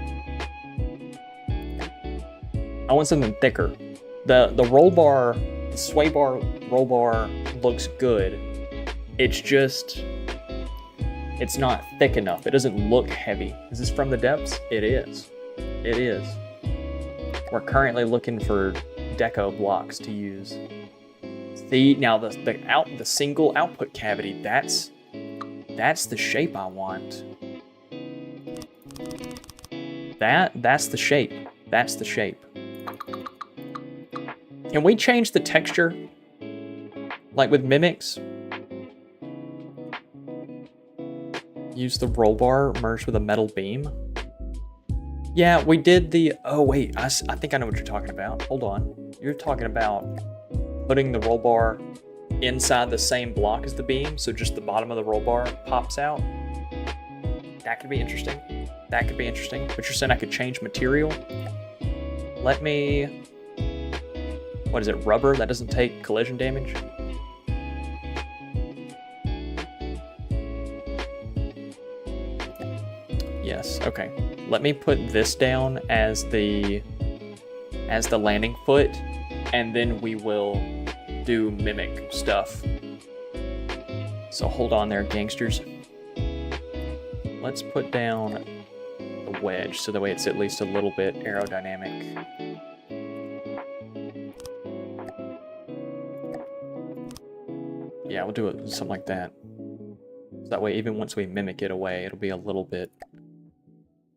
I want something thicker. The roll bar, the sway bar roll bar looks good. It's just, it's not thick enough. It doesn't look heavy. Is this from the depths? It is. It is. We're currently looking for deco blocks to use. See, now the single output cavity, that's the shape I want. That's the shape. That's the shape. Can we change the texture? Like with mimics? Use the roll bar merged with a metal beam? Yeah, we did the... Oh, wait. I think I know what you're talking about. Hold on. You're talking about putting the roll bar inside the same block as the beam, so just the bottom of the roll bar pops out. That could be interesting. That could be interesting. But you're saying I could change material? Let me... What is it, rubber? That doesn't take collision damage? Yes, okay. Let me put this down as the landing foot, and then we will do mimic stuff. So hold on there, gangsters. Let's put down the wedge so that way it's at least a little bit aerodynamic. Yeah, we'll do it something like that. So that way, even once we mimic it away, it'll be a little bit...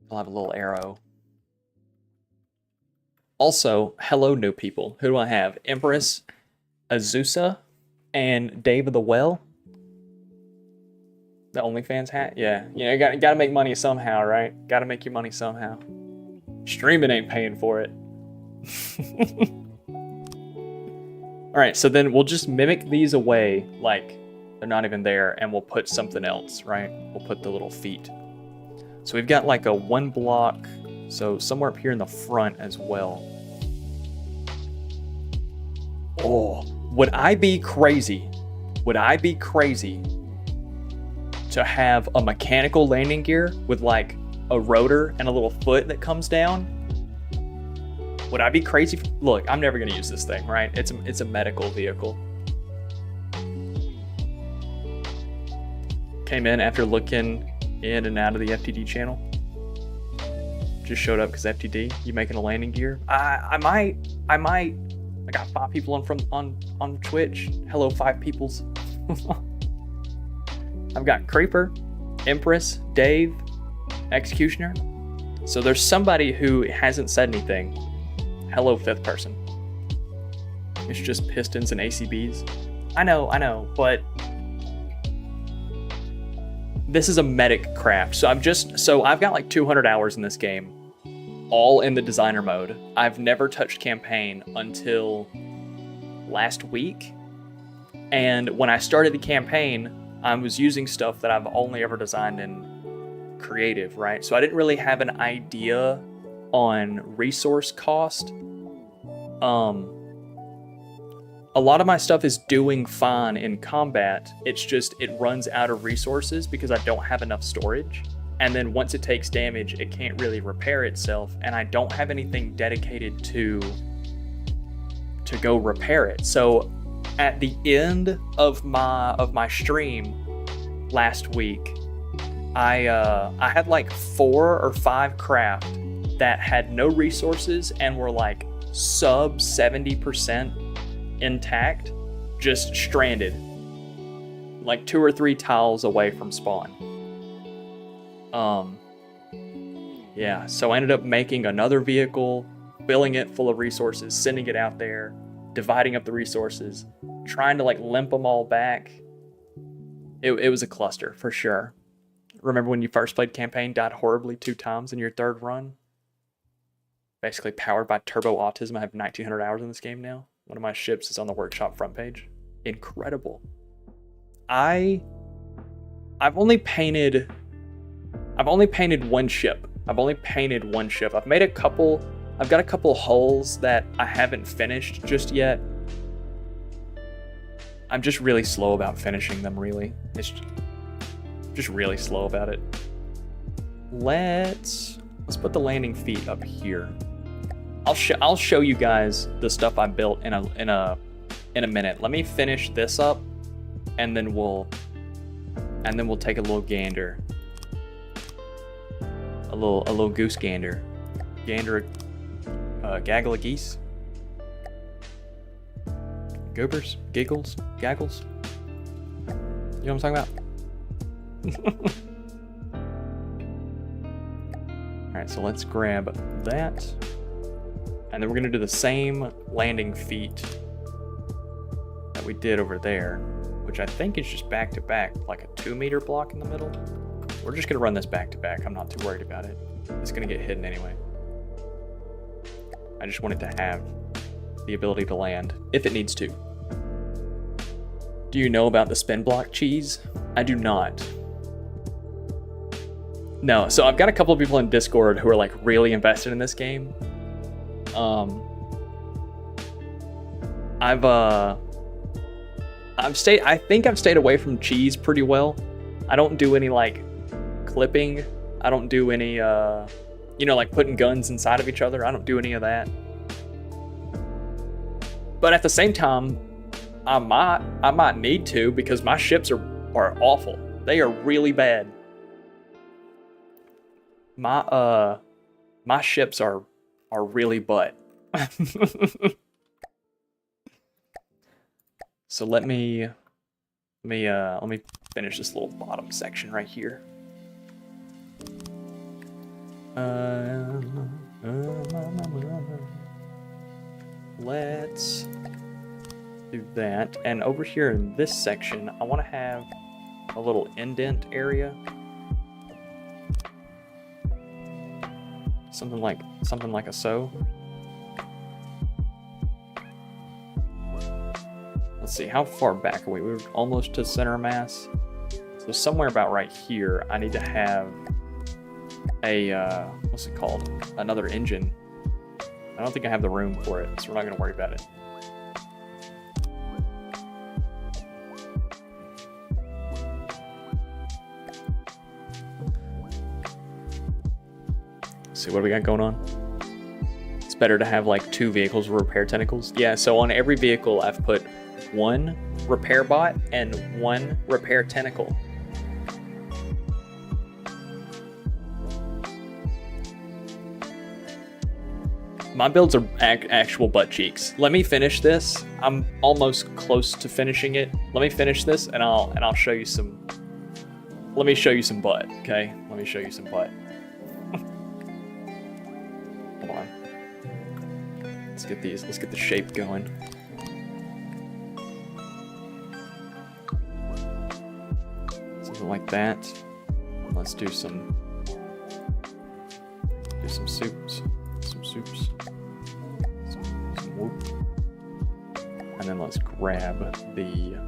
It'll have a little arrow. Also, hello, new people. Who do I have? Empress, Azusa, and Dave of the Well. The OnlyFans hat? Yeah. You know, you gotta make money somehow, right? Gotta make your money somehow. Streaming ain't paying for it. Alright, so then we'll just mimic these away like they're not even there, and we'll put something else, right? We'll put the little feet. So we've got like a 1 block, so somewhere up here in the front as well. Oh, would I be crazy? Would I be crazy to have a mechanical landing gear with like a rotor and a little foot that comes down? Would I be crazy? Look, I'm never gonna use this thing, right? It's a medical vehicle. Came in after looking in and out of the FTD channel. Just showed up because FTD. You making a landing gear? I might. I got 5 people on Twitch. Hello, 5 peoples. I've got Creeper, Empress, Dave, Executioner. So there's somebody who hasn't said anything. Hello, 5th person. It's just pistons and ACBs. I know, but this is a medic craft. So I've got like 200 hours in this game, all in the designer mode. I've never touched campaign until last week. And when I started the campaign, I was using stuff that I've only ever designed in creative, right? So I didn't really have an idea on resource cost. A lot of my stuff is doing fine in combat. It's just it runs out of resources because I don't have enough storage. And then once it takes damage, it can't really repair itself. And I don't have anything dedicated to go repair it. So at the end of my stream last week, I had like 4 or 5 craft that had no resources and were like sub 70% intact, just stranded, like 2 or 3 tiles away from spawn. Yeah, so I ended up making another vehicle, filling it full of resources, sending it out there, dividing up the resources, trying to like limp them all back. It was a cluster for sure. Remember when you first played campaign, died horribly 2 times in your 3rd run? Basically powered by turbo autism. I have 1900 hours in this game now. One of my ships is on the workshop front page. Incredible. I've only painted 1 ship. I've made a couple. I've got a couple hulls that I haven't finished just yet. I'm just really slow about finishing them, really. It's just really slow about it. Let's put the landing feet up here. I'll show you guys the stuff I built in a minute. Let me finish this up, and then we'll take a little gander. A little goose gander. Gander a gaggle of geese. Goobers, giggles, gaggles. You know what I'm talking about? Alright, so let's grab that. And then we're gonna do the same landing feet that we did over there, which I think is just back to back, like a 2-meter block in the middle. We're just gonna run this back to back. I'm not too worried about it. It's gonna get hidden anyway. I just want it to have the ability to land if it needs to. Do you know about the spin block cheese? I do not. No, so I've got a couple of people in Discord who are like really invested in this game. I think I've stayed away from cheese pretty well. I don't do any like clipping. I don't do any like putting guns inside of each other. I don't do any of that. But at the same time, I might need to, because my ships are awful. They are really bad. My ships are really butt. So let me finish this little bottom section right here. Let's do that. And over here in this section, I want to have a little indent area. Something like a so. Let's see, how far back are we? We're almost to center of mass. So somewhere about right here, I need to have a, what's it called? Another engine. I don't think I have the room for it, so we're not gonna worry about it. Let's see, what do we got going on? It's better to have like 2 vehicles with repair tentacles. Yeah, so on every vehicle, I've put 1 repair bot and 1 repair tentacle. My builds are actual butt cheeks. Let me finish this. I'm almost close to finishing it. Let me finish this and I'll show you some. Let me show you some butt, okay? Let me show you some butt. Hold on. Let's get the shape going. Something like that. Let's do some soups. Some whoop. And then let's grab the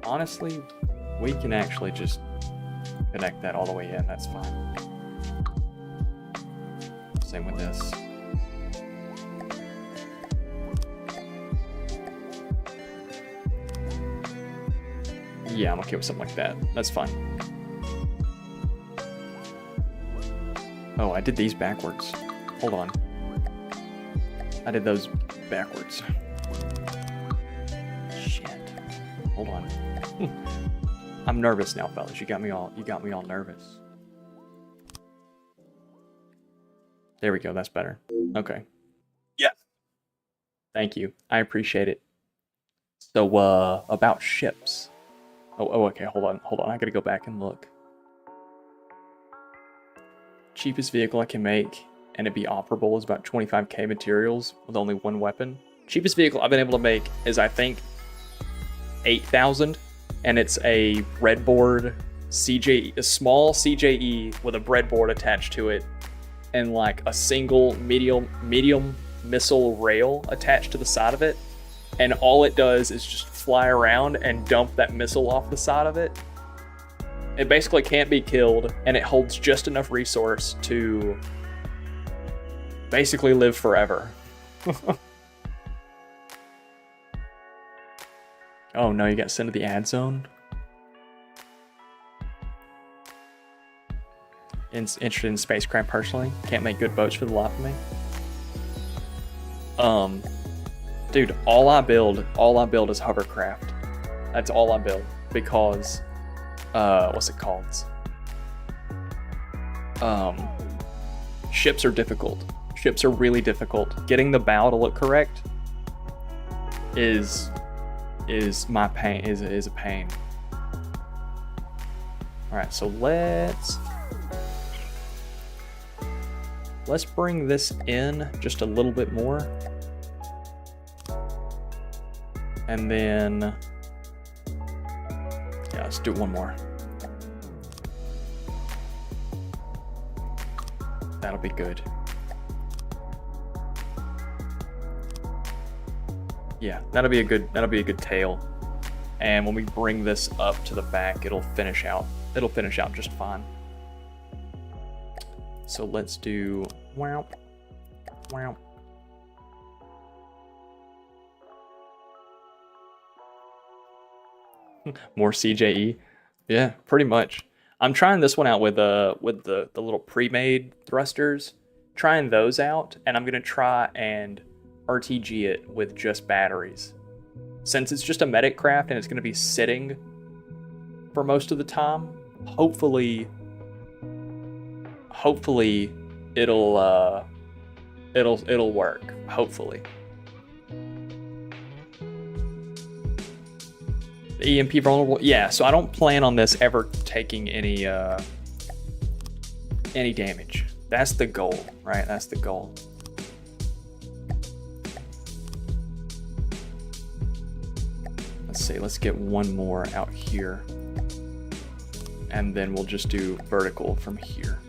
honestly, we can actually just connect that all the way in. That's fine. Same with this. Yeah, I'm okay with something like that. That's fine. Oh, I did these backwards. Hold on. I did those backwards. Shit. Hold on. I'm nervous now, fellas. You got me all nervous. There we go. That's better. Okay. Yeah. Thank you. I appreciate it. So, about ships. Oh, okay. Hold on. I gotta go back and look. Cheapest vehicle I can make and it be operable is about 25k materials with only 1 weapon. Cheapest vehicle I've been able to make is, I think, 8,000, and it's a breadboard CJE, a small CJE with a breadboard attached to it, and like a single medium missile rail attached to the side of it, and all it does is just fly around and dump that missile off the side of it. It basically can't be killed, and it holds just enough resource to basically live forever. Oh no, you got sent to the ad zone? Interested in spacecraft personally. Can't make good boats for the life of me. Dude, all I build is hovercraft. That's all I build, because what's it called? Ships are difficult. Ships are really difficult. Getting the bow to look correct is my pain. Is a pain. All right, so let's bring this in just a little bit more, and then yeah, let's do one more. That'll be good. Yeah, that'll be a good tail. And when we bring this up to the back, it'll finish out just fine. So let's do wow. Wow. More CJE. Yeah, pretty much. I'm trying this one out with the little pre-made thrusters. Trying those out, and I'm gonna try and RTG it with just batteries. Since it's just a medic craft and it's gonna be sitting for most of the time, hopefully it'll work. Hopefully. The EMP vulnerable, yeah. So I don't plan on this ever taking any damage. That's the goal, right? That's the goal. Let's see, let's get one more out here. And then we'll just do vertical from here.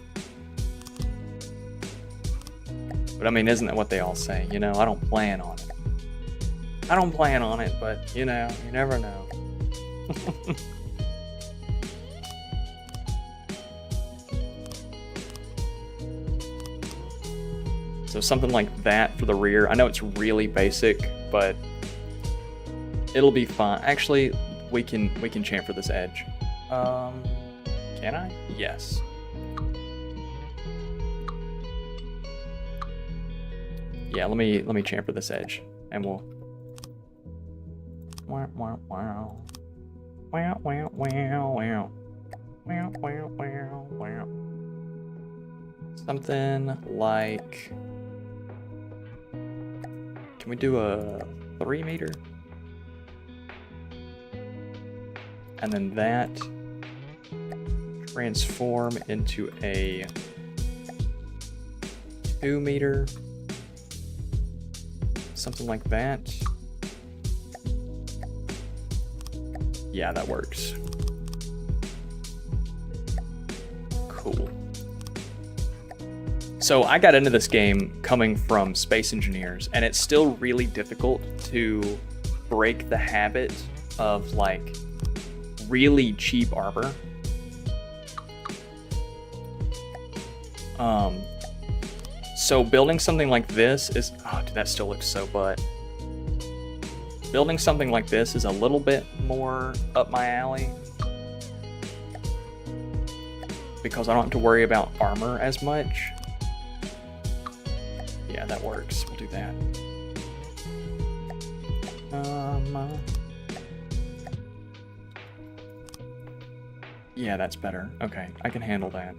But I mean, isn't that what they all say? You know, I don't plan on it. I don't plan on it, but you know, you never know. So something like that for the rear. I know it's really basic, but it'll be fine. Actually, we can chamfer this edge. Can I? Yes. Yeah, let me chamfer this edge, and we'll. Wow, wow, wow. Wow, wow, wow, wow. Wow, wow, wow, wow. Something like. Can we do a 3 meter? And then that transform into a 2 meter. Something like that. Yeah, that works. Cool. So I got into this game coming from Space Engineers, and it's still really difficult to break the habit of like really cheap armor. So building something like this is, oh dude, that still looks so butt. Building something like this is a little bit more up my alley because I don't have to worry about armor as much. Yeah, that works. We'll do that. Yeah, that's better. Okay, I can handle that.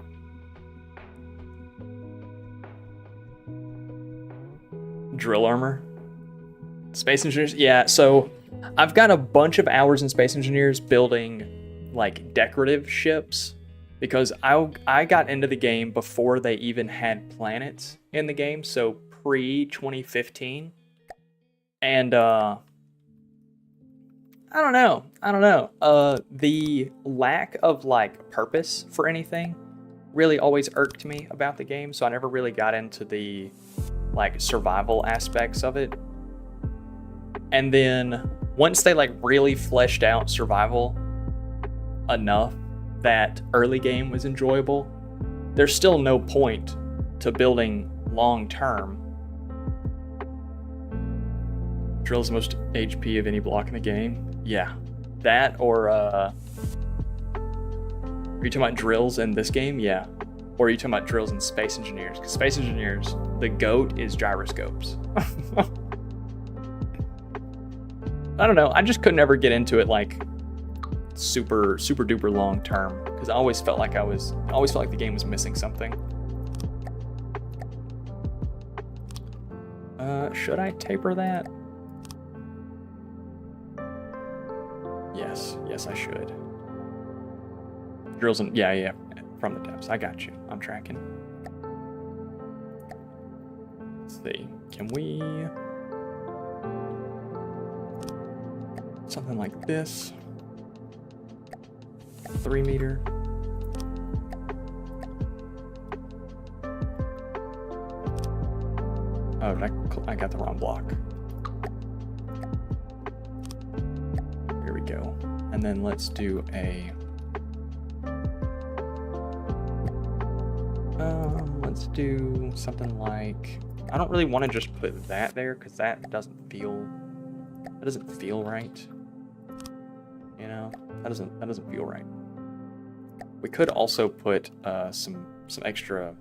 Drill armor. Space Engineers, yeah, so I've got a bunch of hours in Space Engineers building like decorative ships because I got into the game before they even had planets in the game, so pre-2015. And I don't know. The lack of like purpose for anything really always irked me about the game, so I never really got into the like survival aspects of it. And then once they like really fleshed out survival enough that early game was enjoyable, there's still no point to building long term. Drill's the most HP of any block in the game. Yeah, that or are you talking about drills in this game? Yeah. Or are you talking about drills in Space Engineers? Because Space Engineers, the GOAT is gyroscopes. I don't know. I just couldn't ever get into it like super duper long term because I always felt like the game was missing something. Should I taper that? Yes, I should. Drills and yeah, from the depths. I got you. I'm tracking. Let's see. Can we? Something like this. 3 meter. Oh, I got the wrong block. go. And then let's do a... let's do something like... I don't really want to just put that there because that doesn't feel right. You know, that doesn't feel right. We could also put some extra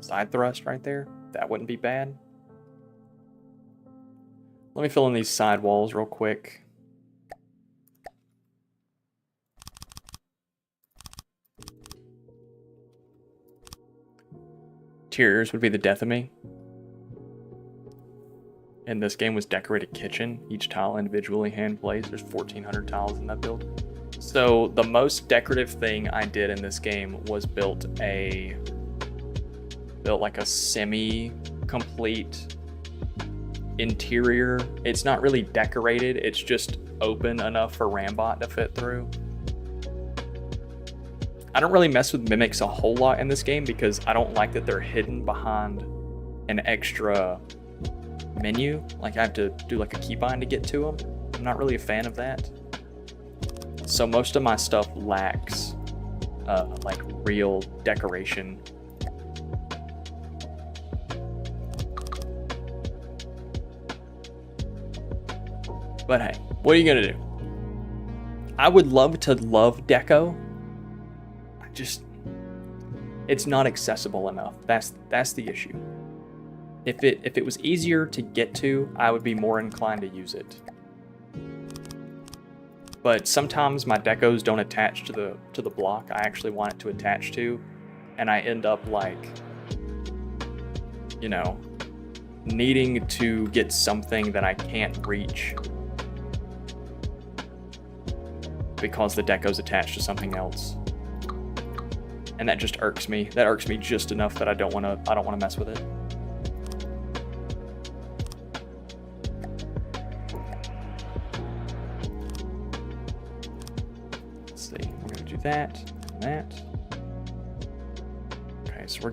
side thrust right there. That wouldn't be bad. Let me fill in these side walls real quick. Interiors would be the death of me. And this game was decorated kitchen. Each tile individually hand placed. There's 1,400 tiles in that build. So the most decorative thing I did in this game was built like a semi-complete interior. It's not really decorated. It's just open enough for Rambot to fit through. I don't really mess with mimics a whole lot in this game because I don't like that they're hidden behind an extra menu. Like I have to do like a keybind to get to them. I'm not really a fan of that. So most of my stuff lacks like real decoration. But hey, what are you gonna do? I would love to love deco. It's not accessible enough. That's the issue. If it was easier to get to, I would be more inclined to use it. But sometimes my decos don't attach to the block I actually want it to attach to, and I end up like, you know, needing to get something that I can't reach because the deco's attached to something else. And that just irks me. That irks me just enough that I don't want to mess with it. Let's see. We're gonna do that and that. Okay, so we're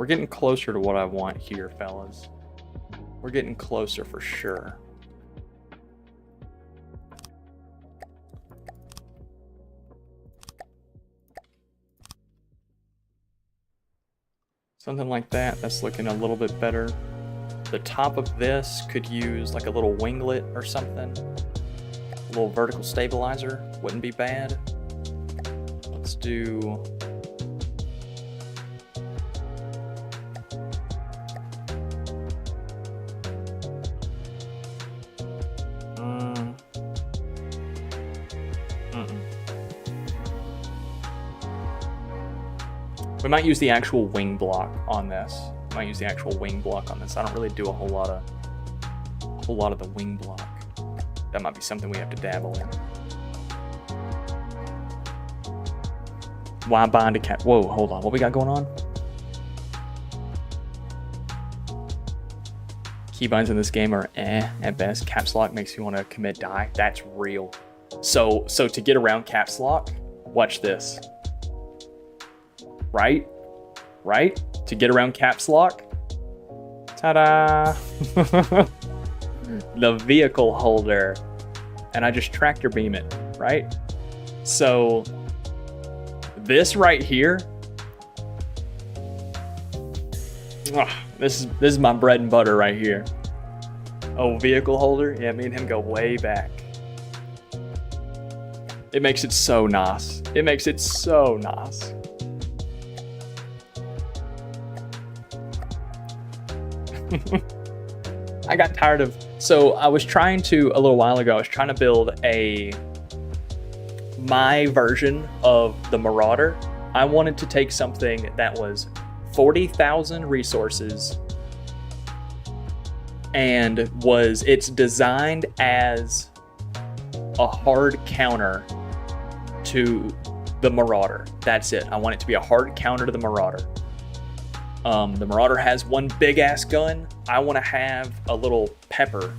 getting closer to what I want here, fellas. We're getting closer for sure. Something like that. That's looking a little bit better. The top of this could use like a little winglet or something. A little vertical stabilizer wouldn't be bad. Let's do... We might use the actual wing block on this. I don't really do a whole lot of the wing block. That might be something we have to dabble in. Why bind a cat? Whoa, hold on. What we got going on? Keybinds in this game are at best. Caps lock makes you want to commit die. That's real. So to get around caps lock, watch this. Right? To get around caps lock. Ta-da! The vehicle holder. And I just tractor beam it, right? So this right here. This is my bread and butter right here. Oh, vehicle holder? Yeah, me and him go way back. It makes it so nice. I got tired of... So I was trying to, a little while ago, I was trying to build my version of the Marauder. I wanted to take something that was 40,000 resources and it's designed as a hard counter to the Marauder. That's it. I want it to be a hard counter to the Marauder. The Marauder has one big ass gun. I want to have a little pepper,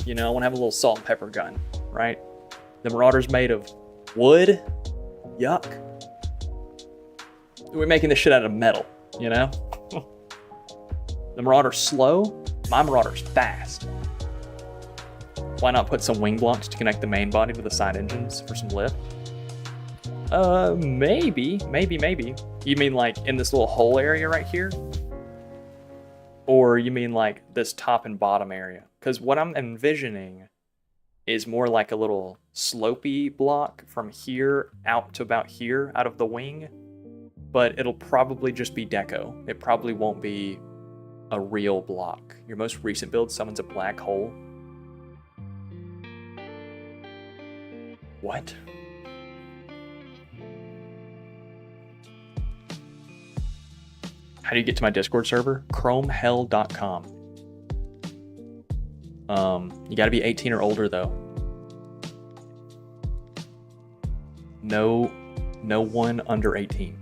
I want to have a little salt and pepper gun, right? The Marauder's made of wood. Yuck. We're making this shit out of metal, The Marauder's slow. My Marauder's fast. Why not put some wing blocks to connect the main body to the side engines for some lift? Maybe. You mean like in this little hole area right here? Or you mean like this top and bottom area? Because what I'm envisioning is more like a little slopey block from here out to about here out of the wing. But it'll probably just be deco. It probably won't be a real block. Your most recent build summons a black hole. What? How do you get to my Discord server? chromehell.com. You gotta be 18 or older though. No one under 18.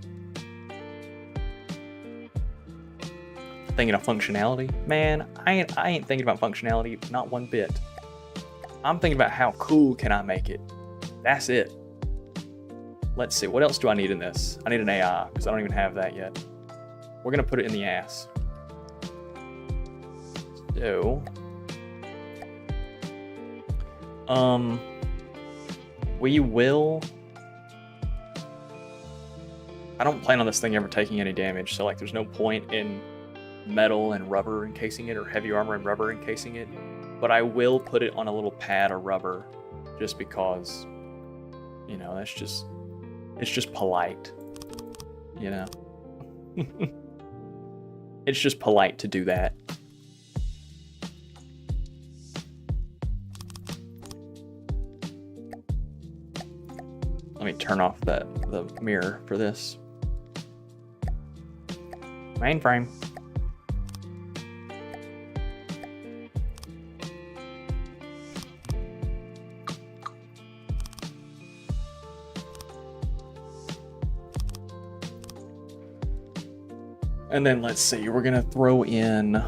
Thinking of functionality? Man, I ain't thinking about functionality, not one bit. I'm thinking about how cool can I make it. That's it. Let's see, what else do I need in this? I need an AI, because I don't even have that yet. We're gonna put it in the ass. So, we will. I don't plan on this thing ever taking any damage, so like there's no point in metal and rubber encasing it or heavy armor and rubber encasing it, but I will put it on a little pad of rubber just because, you know, it's just polite, you know. It's just polite to do that. Let me turn off the mirror for this. Mainframe. And then let's see, we're gonna throw in the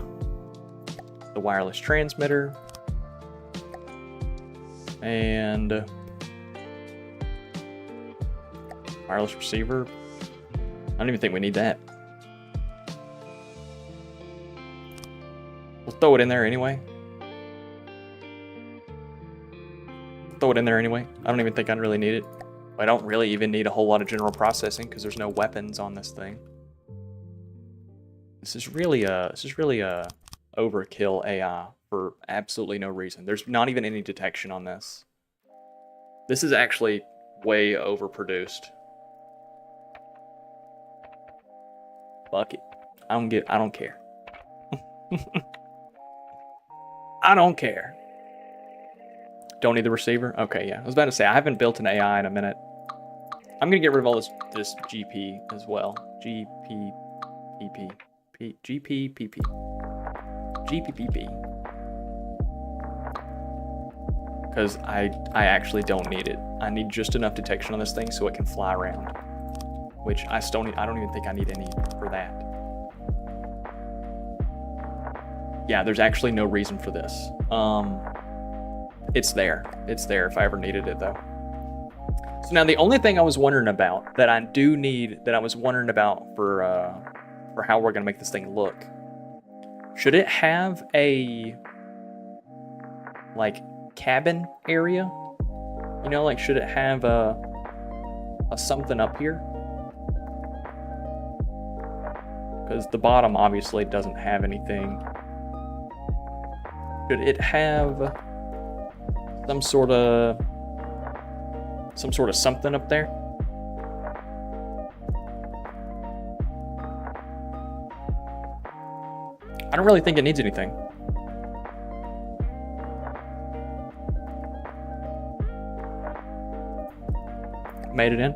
wireless transmitter and wireless receiver. I don't even think we need that. We'll throw it in there anyway. I don't even think I really need it. I don't really even need a whole lot of general processing because there's no weapons on this thing. This is really a overkill AI for absolutely no reason. There's not even any detection on this. This is actually way overproduced. Fuck it. I don't care. I don't care. Don't need the receiver? Okay, yeah. I was about to say, I haven't built an AI in a minute. I'm gonna get rid of all this GP as well. GPPP. GPPP. Because I actually don't need it. I need just enough detection on this thing so it can fly around. Which I don't even think I need any for that. Yeah, there's actually no reason for this. It's there. It's there if I ever needed it though. So now the only thing I was wondering about that I do need, that I was wondering about for how we're gonna make this thing look. Should it have a like cabin area? You know, like should it have a something up here? Because the bottom obviously doesn't have anything. Should it have some sort of something up there? I don't really think it needs anything. Made it in?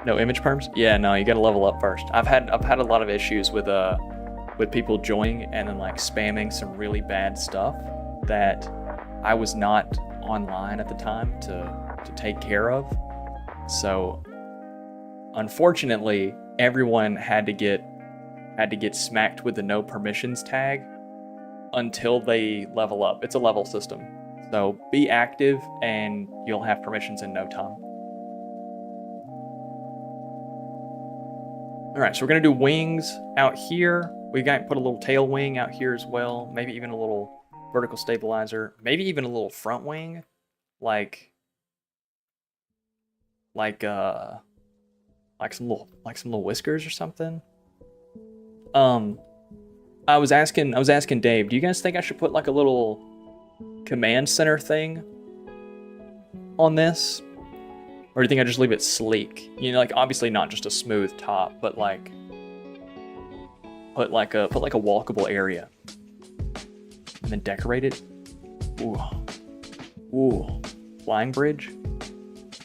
No image perms? Yeah, no, you gotta level up first. I've had a lot of issues with people joining and then like spamming some really bad stuff that I was not online at the time to take care of. So unfortunately, everyone had to get smacked with the no permissions tag until they level up. It's a level system. So be active and you'll have permissions in no time. All right, so we're gonna do wings out here. We got put a little tail wing out here as well. Maybe even a little vertical stabilizer, maybe even a little front wing, like some little whiskers or something. I was asking Dave, do you guys think I should put like a little command center thing on this? Or do you think I just leave it sleek? You know, like obviously not just a smooth top, but like put like a walkable area. And then decorate it. Ooh. Ooh. Flying bridge?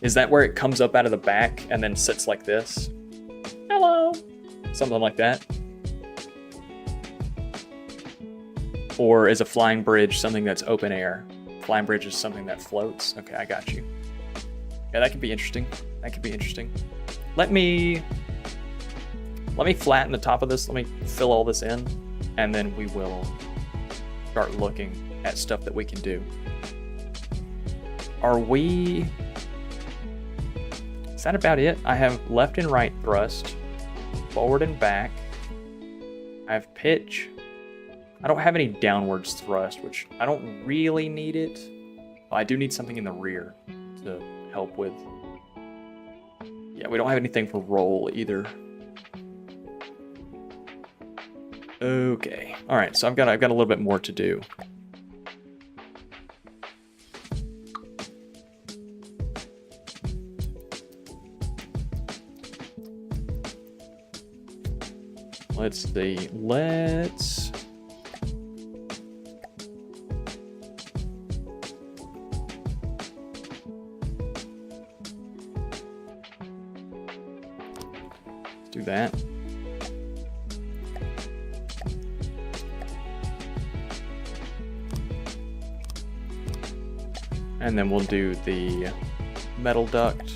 Is that where it comes up out of the back and then sits like this? Hello! Something like that. Or is a flying bridge something that's open air? Flying bridge is something that floats. Okay, I got you. Yeah, that could be interesting. That could be interesting. Let me flatten the top of this. Let me fill all this in, and then we will start looking at stuff that we can do. Is that about it? I have left and right thrust, forward and back. I have pitch. I don't have any downwards thrust, which I don't really need it. But I do need something in the rear to help with. Yeah, we don't have anything for roll either. Okay. All right, so I've got a little bit more to do. Let's see. Let's do that. And then we'll do the metal duct.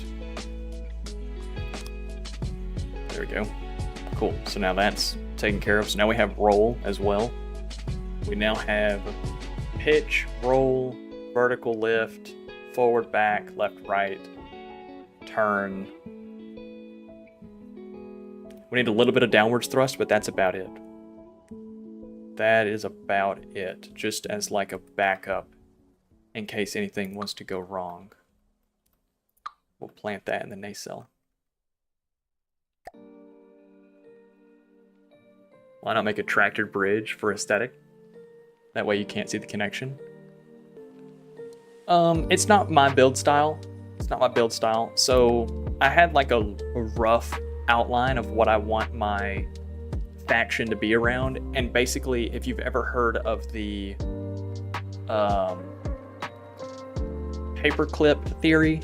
There we go. Cool. So now that's taken care of. So now we have roll as well. We now have pitch, roll, vertical lift, forward, back, left, right, turn. We need a little bit of downwards thrust, but that's about it. That is about it, just as like a backup in case anything was to go wrong. We'll plant that in the nacelle. Why not make a tractored bridge for aesthetic? That way you can't see the connection. It's not my build style. It's not my build style. So I had like a rough outline of what I want my faction to be around. And basically, if you've ever heard of the paperclip theory,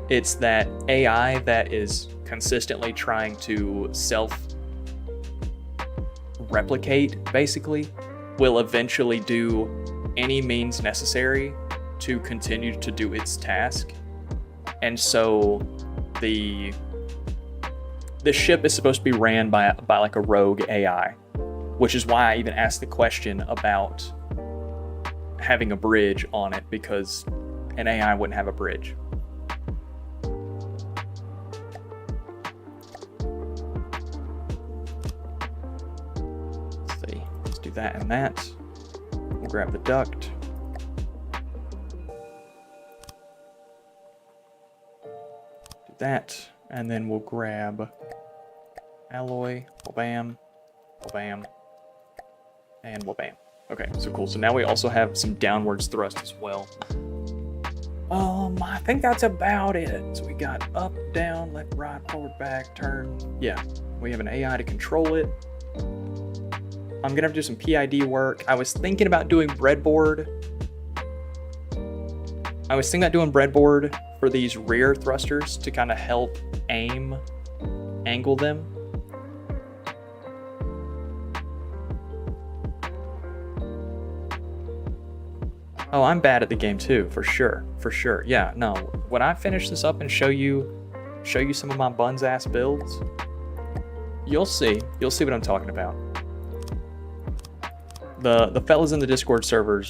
it's that AI that is consistently trying to self-replicate, basically, will eventually do any means necessary to continue to do its task. And so the ship is supposed to be ran by like a rogue AI, which is why I even asked the question about having a bridge on it, because an AI wouldn't have a bridge. Let's see. Let's do that and that. We'll grab the duct. Do that, and then we'll grab alloy. Bam, bam, and bam. Okay, so cool. So now we also have some downwards thrust as well. I think that's about it. So we got up, down, left, right, forward, back, turn. Yeah, we have an AI to control it. I'm gonna have to do some PID work. I was thinking about doing breadboard. For these rear thrusters to kind of help angle them. Oh, I'm bad at the game too, for sure. Yeah, no. When I finish this up and show you some of my buns ass builds, you'll see what I'm talking about. The fellas in the Discord server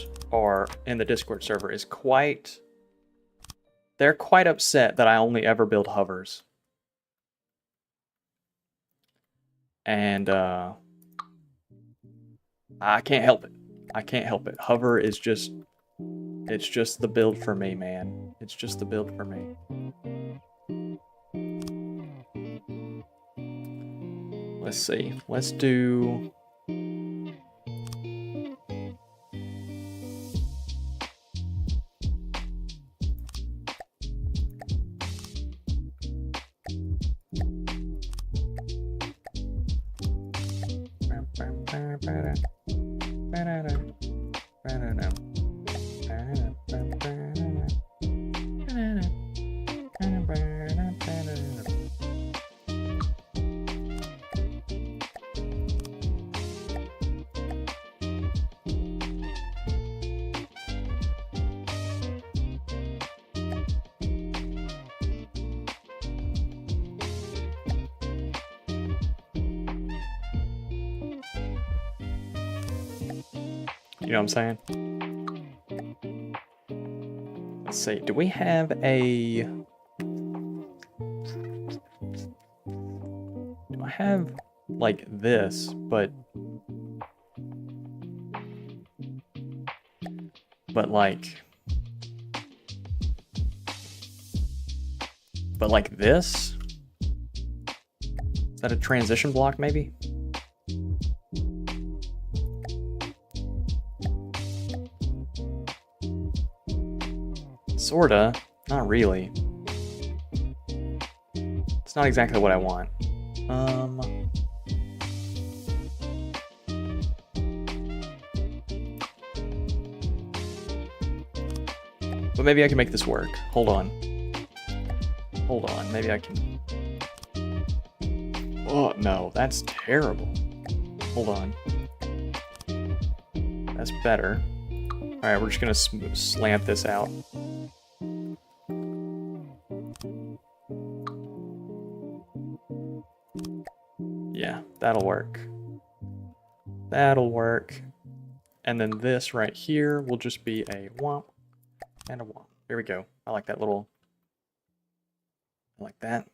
they're quite upset that I only ever build hovers. And I can't help it. I can't help it. Hover is just... It's just the build for me, man. It's just the build for me. Let's see. Let's do... You know what I'm saying? Let's see. Do we have a... Do I have, like, this, but... like... But like this? Is that a transition block, maybe? Sorta. Not really. It's not exactly what I want. But maybe I can make this work. Hold on. Hold on. Maybe I can... Oh, no. That's terrible. Hold on. That's better. Alright, we're just gonna slant this out. Yeah, that'll work. That'll work. And then this right here will just be a womp and a womp. There we go. I like that little... I like that.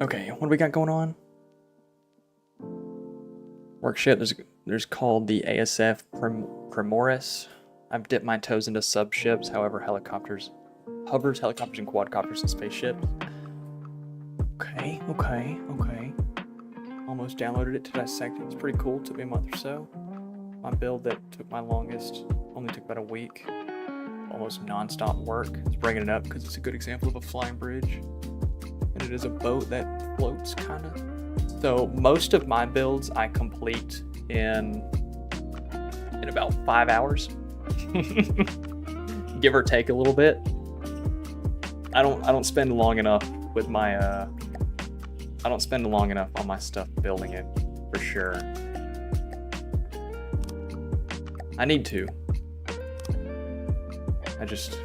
Okay, what do we got going on? Workship, there's called the ASF Primoris. I've dipped my toes into subships, however, helicopters, hovers, helicopters, and quadcopters and spaceships. Okay. Almost downloaded it to dissect it. It's pretty cool. Took me a month or so. My build that took my longest only took about a week. Almost non-stop work. It's bringing it up because it's a good example of a flying bridge. And it is a boat that floats, kind of. So most of my builds I complete in about 5 hours. Give or take a little bit. I don't spend long enough with my I don't spend long enough on my stuff building it, for sure. I need to. I just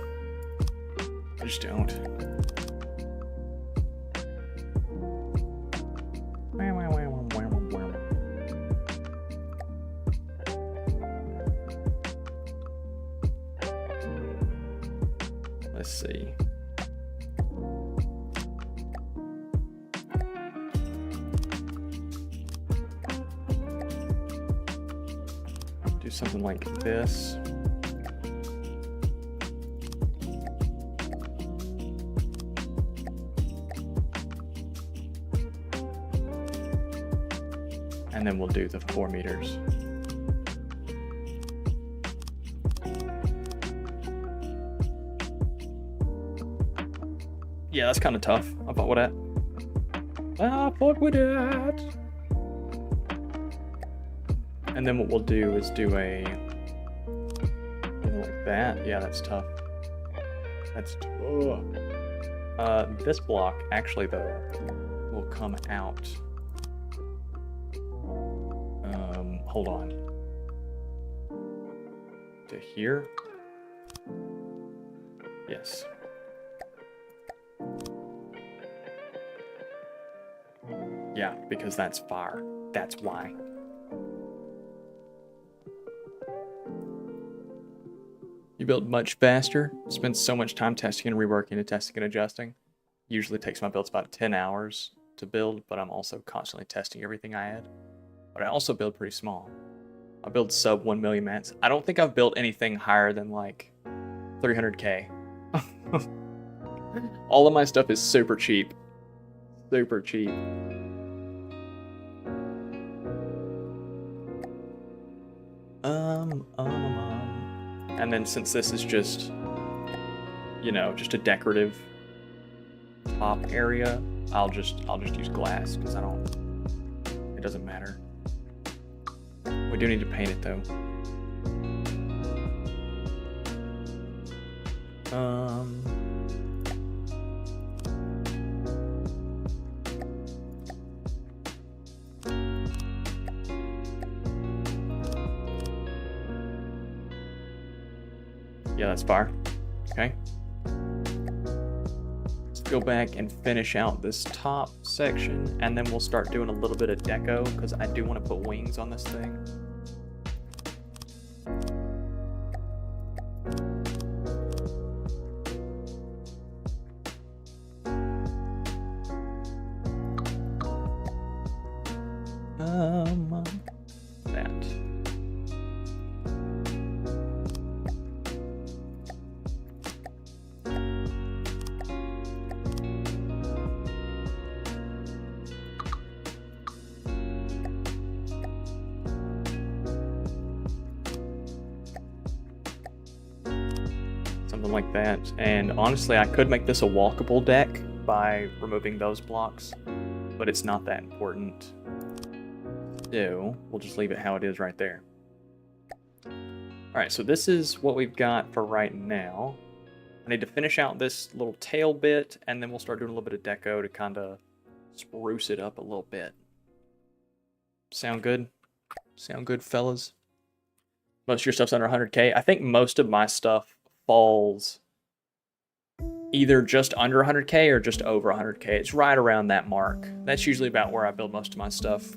don't. Let's see. Do something like this. And then we'll do the 4 meters. Yeah, that's kind of tough. I fuck with that. I fuck with that. And then what we'll do is do a... like that. Yeah, that's tough. That's tough. This block, actually, though, will come out... hold on. To here? Yes. Yeah, because that's fire. That's why. You build much faster. Spend so much time testing and reworking and testing and adjusting. Usually takes my builds about 10 hours to build, but I'm also constantly testing everything I add. But I also build pretty small. I build sub 1 million mats. I don't think I've built anything higher than like 300k. All of my stuff is super cheap. Super cheap. And then since this is just, you know, just a decorative top area, I'll just use glass because it doesn't matter. We do need to paint it though. Yeah, that's fire. Okay. Let's go back and finish out this top section, and then we'll start doing a little bit of deco because I do want to put wings on this thing. That. Something like that. And honestly, I could make this a walkable deck by removing those blocks, but it's not that important. So we'll just leave it how it is right there. Alright, so this is what we've got for right now. I need to finish out this little tail bit, and then we'll start doing a little bit of deco to kind of spruce it up a little bit. Sound good? Sound good, fellas? Most of your stuff's under 100k. I think most of my stuff falls either just under 100k or just over 100k. It's right around that mark. That's usually about where I build most of my stuff.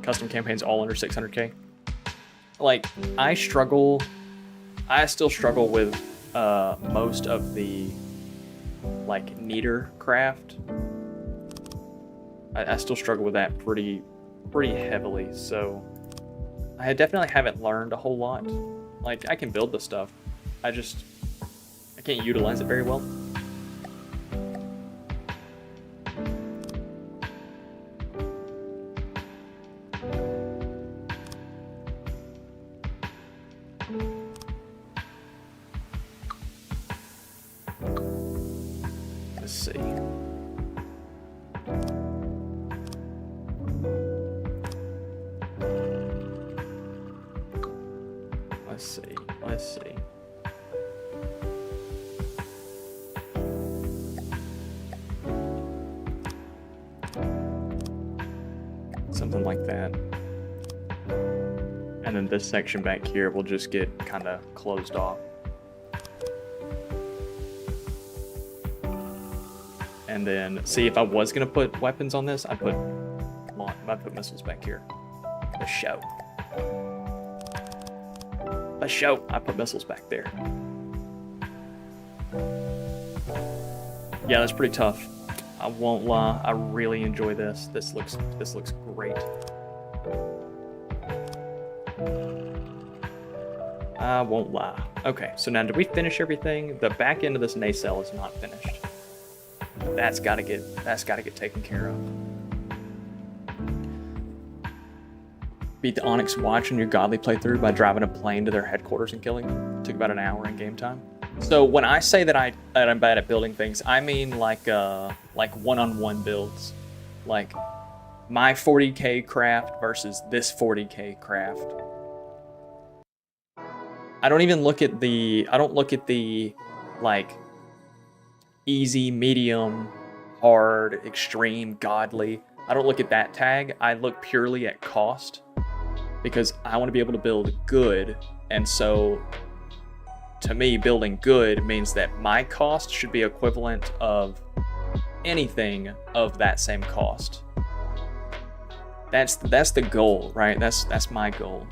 Custom campaigns all under 600k. Like, I still struggle with most of the like neater craft. I still struggle with that pretty heavily, so I definitely haven't learned a whole lot. Like, I can build the stuff, I can't utilize it very well. Let's see. Let's see. Something like that. And then this section back here will just get kind of closed off. And then, see, if I was gonna put weapons on this, I'd put missiles back here. The show. I put missiles back there. Yeah, that's pretty tough. I won't lie. I really enjoy this. This looks great. I won't lie. Okay, so now did we finish everything? The back end of this nacelle is not finished. That's gotta get taken care of. Beat the Onyx Watch in your godly playthrough by driving a plane to their headquarters and killing them. Took about an hour in game time. So when I say that I'm bad at building things, I mean like one-on-one builds. Like my 40k craft versus this 40k craft. I don't look at the like easy, medium, hard, extreme, godly. I don't look at that tag. I look purely at cost, because I want to be able to build good, and so to me, building good means that my cost should be equivalent of anything of that same cost. That's the goal, right? That's my goal.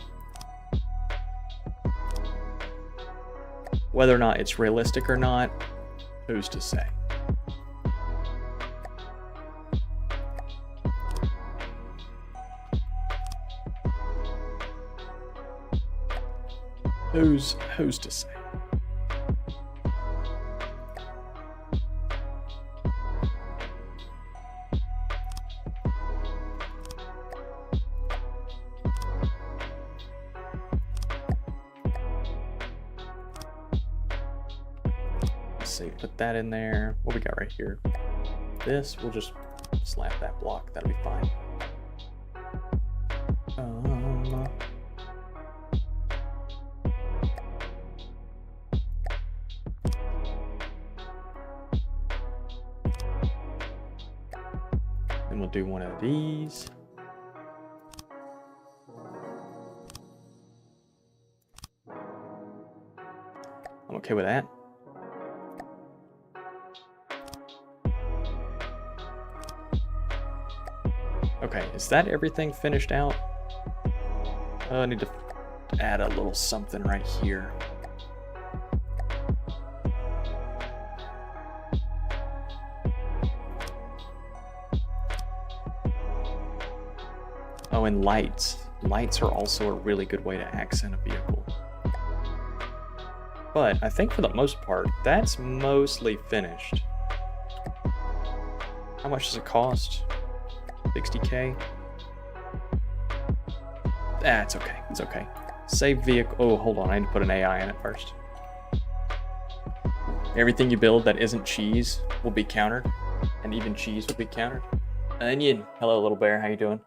Whether or not it's realistic or not, who's to say? Who's to say? Let's see, put that in there. What we got right here? This, we'll just slap that block. That'll be fine. Then we'll do one of these. I'm okay with that. Okay, is that everything finished out? I need to add a little something right here. Oh, and lights. Lights are also a really good way to accent a vehicle. But I think for the most part, that's mostly finished. How much does it cost? 60K? That's okay. It's okay. Save vehicle. Oh, hold on. I need to put an AI in it first. Everything you build that isn't cheese will be countered, and even cheese will be countered. Onion. Hello, little bear. How you doing?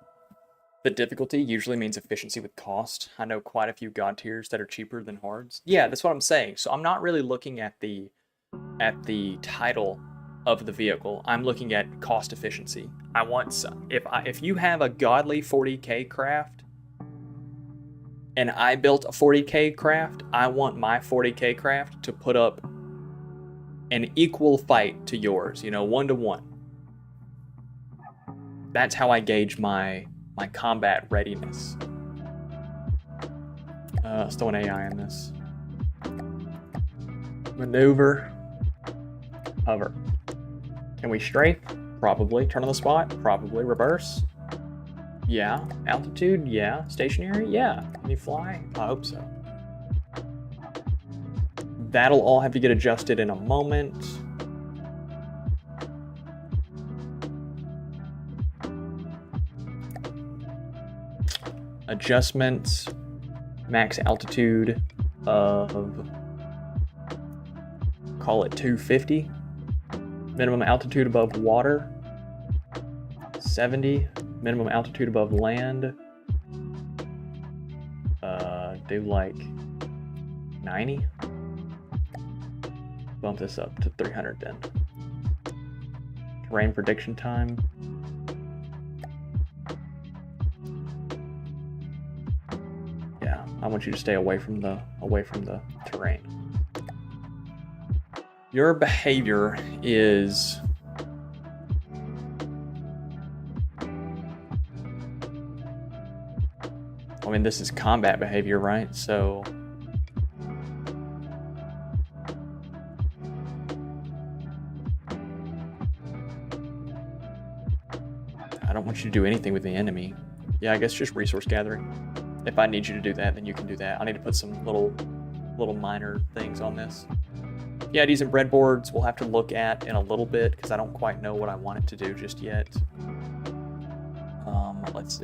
The difficulty usually means efficiency with cost. I know quite a few god tiers that are cheaper than hards. Yeah, that's what I'm saying. So I'm not really looking at the title of the vehicle. I'm looking at cost efficiency. I want some. If you have a godly 40K craft and I built a 40K craft, I want my 40K craft to put up an equal fight to yours, you know, 1-to-1. That's how I gauge my combat readiness. Let's throw an AI in this. Maneuver. Hover. Can we strafe? Probably. Turn on the spot? Probably. Reverse? Yeah. Altitude? Yeah. Stationary? Yeah. Can you fly? I hope so. That'll all have to get adjusted in a moment. Adjustments. Max altitude of, call it 250. Minimum altitude above water, 70. Minimum altitude above land, do like 90. Bump this up to 300 then. Terrain prediction time. Yeah, I want you to stay away from the terrain. Your behavior is I mean, this is combat behavior, right? So I don't want you to do anything with the enemy. Yeah, I guess just resource gathering. If I need you to do that, then you can do that. I need to put some little minor things on this. Yeah, these and breadboards we'll have to look at in a little bit because I don't quite know what I want it to do just yet. Let's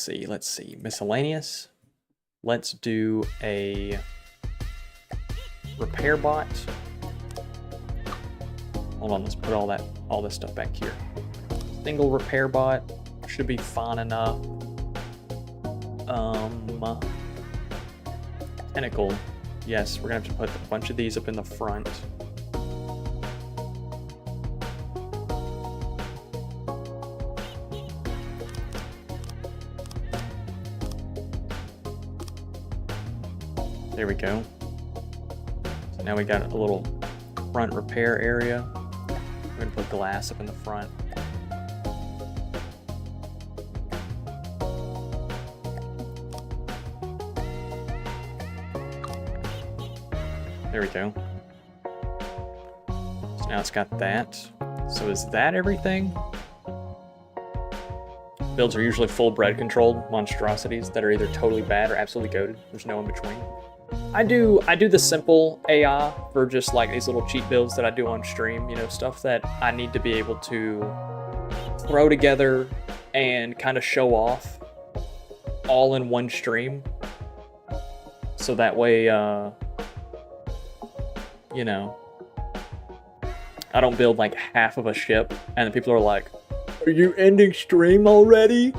see. Let's see. Miscellaneous. Let's do a repair bot. Hold on, let's put all this stuff back here. Single repair bot should be fine enough. Tentacle. Yes, we're gonna have to put a bunch of these up in the front. There we go. So now we got a little front repair area. We're gonna put glass up in the front. There we go. So now it's got that. So is that everything? Builds are usually full bread controlled monstrosities that are either totally bad or absolutely goated. There's no in between. I do the simple AI for just like these little cheat builds that I do on stream, you know, stuff that I need to be able to throw together and kind of show off all in one stream. So that way, you know, I don't build like half of a ship and then people are like, "Are you ending stream already?"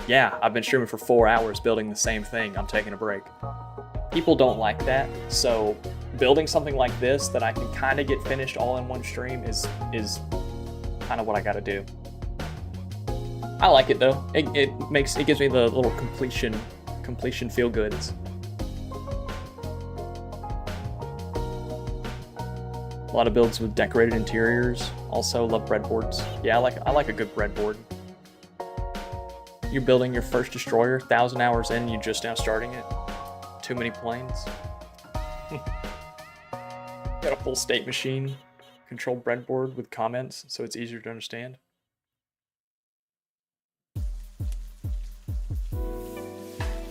Yeah, I've been streaming for 4 hours building the same thing. I'm taking a break. People don't like that, so building something like this that I can kind of get finished all in one stream is kind of what I got to do. I like it though. It gives me the little completion feel goods. A lot of builds with decorated interiors. Also love breadboards. Yeah, I like a good breadboard. You're building your first destroyer, 1,000 hours in, you're just now starting it. Too many planes. Got a full state machine, controlled breadboard with comments, so it's easier to understand.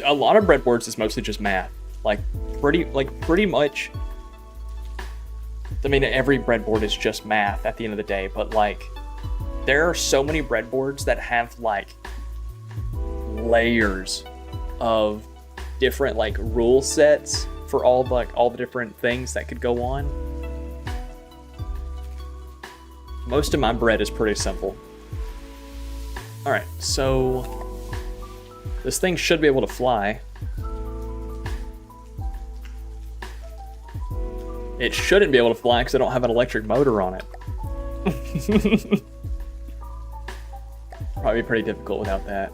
A lot of breadboards is mostly just math. Pretty much. I mean, every breadboard is just math at the end of the day, but like, there are so many breadboards that have like layers of different like rule sets for all the different things that could go on. Most of my bread is pretty simple. All right, so this thing should be able to fly. It shouldn't be able to fly because I don't have an electric motor on it. Probably pretty difficult without that.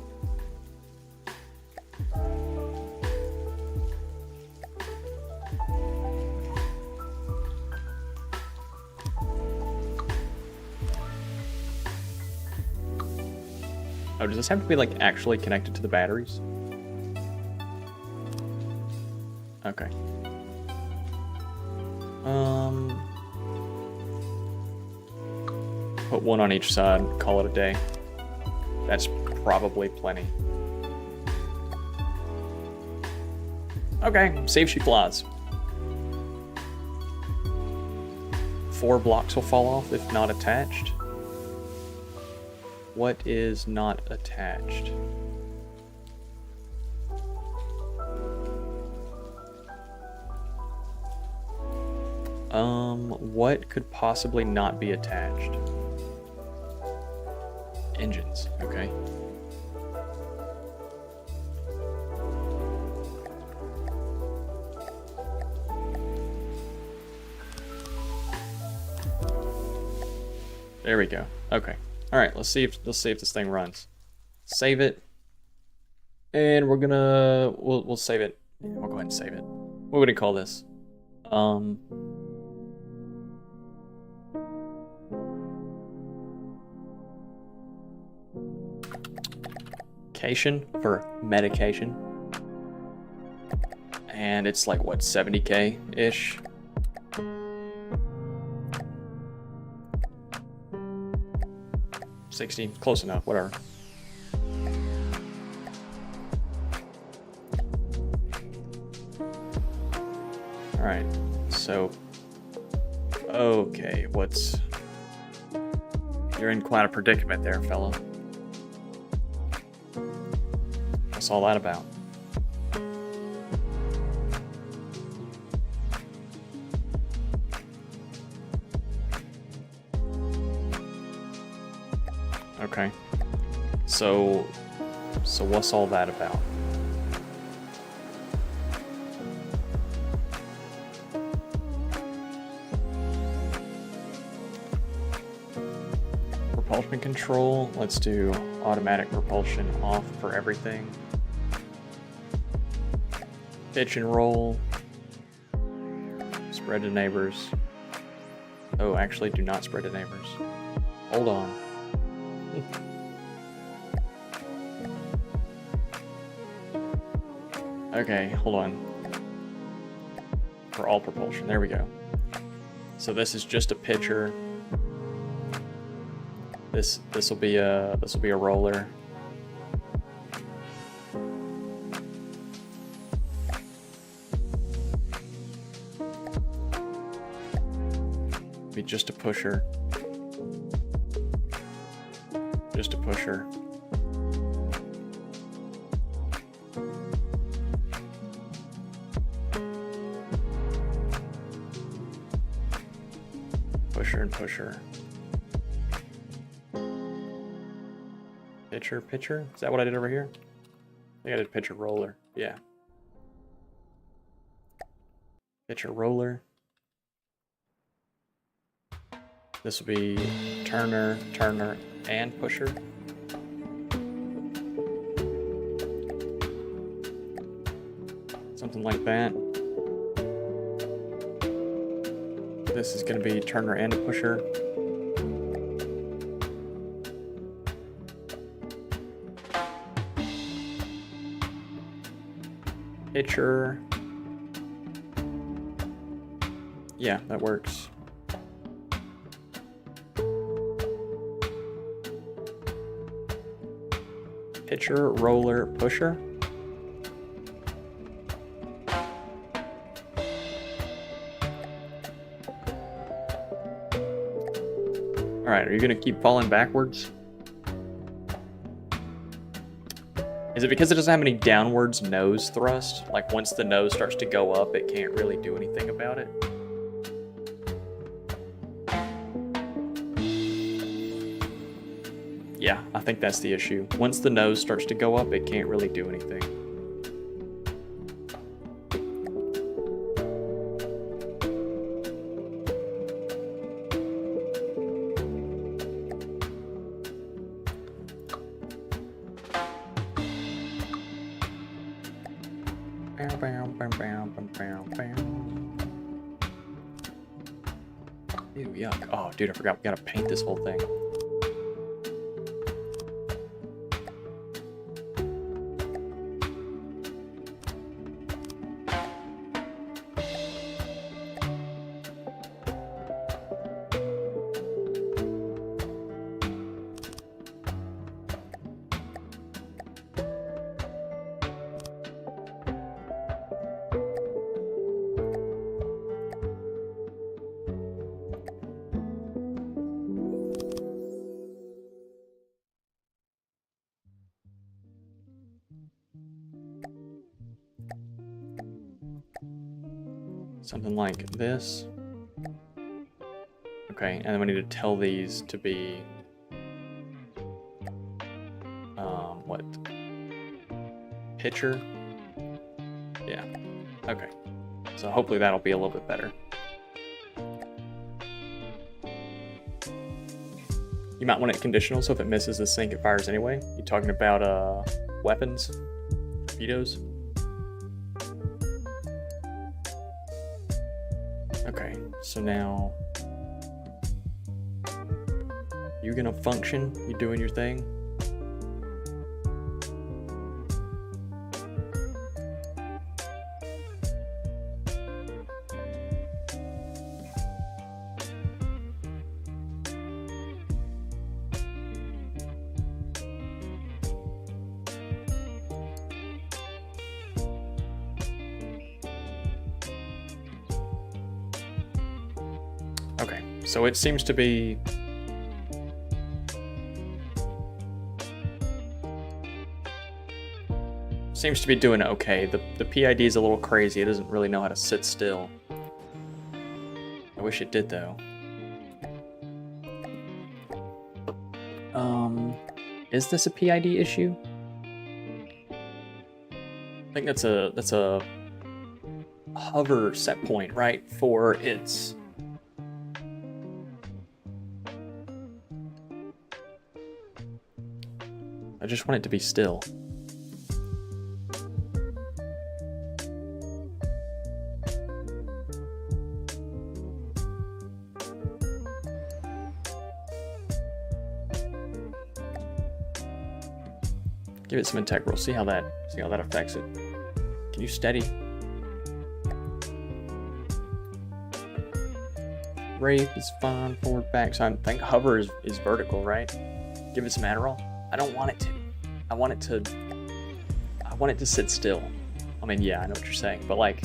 Oh, does this have to be like actually connected to the batteries? Okay. Put one on each side, call it a day. That's probably plenty. Okay, see if she flies. 4 blocks will fall off if not attached. What is not attached? What could possibly not be attached? Engines, okay. There we go. Okay. All right, let's see if this thing runs. Save it. And we're gonna we'll save it. Yeah, we'll go ahead and save it. What would we call this? Cation for medication. And it's like what, 70K-ish? $60, close enough, whatever. All right, so, okay, you're in quite a predicament there, fella. What's all that about? Okay. So what's all that about? Propulsion control. Let's do automatic propulsion off for everything. Pitch and roll. Spread to neighbors. Oh, actually, do not spread to neighbors. Hold on. Okay, hold on. For all propulsion, there we go. So this is just a pitcher. This will be a roller. Be just a pusher. Just a pusher. Pusher and pusher. Pitcher, pitcher? Is that what I did over here? I think I did pitcher, roller. Yeah. Pitcher, roller. This will be turner, turner, and pusher. Something like that. This is going to be turner and a pusher. Pitcher. Yeah, that works. Pitcher, roller, pusher. All right, are you gonna keep falling backwards? Is it because it doesn't have any downwards nose thrust? Like once the nose starts to go up, it can't really do anything about it? Yeah, I think that's the issue. Once the nose starts to go up, it can't really do anything. Ew, yuck. Oh, dude, I forgot we gotta paint this whole thing. Something like this. Okay, and then we need to tell these to be what? Pitcher? Yeah. Okay. So hopefully that'll be a little bit better. You might want it conditional, so if it misses the sink, it fires anyway. You talking about weapons? Torpedoes? Okay, so now you gonna function? You doing your thing? Okay, so it seems to be doing okay. The PID is a little crazy. It doesn't really know how to sit still. I wish it did though. Is this a PID issue? I think that's a hover set point, right? For its I just want it to be still. Give it some integral. See how that affects it. Can you steady? Wraith is fine, forward, back. So I think hover is vertical, right? Give it some Adderall. I don't want it to. I want it to sit still. I mean, yeah, I know what you're saying, but like,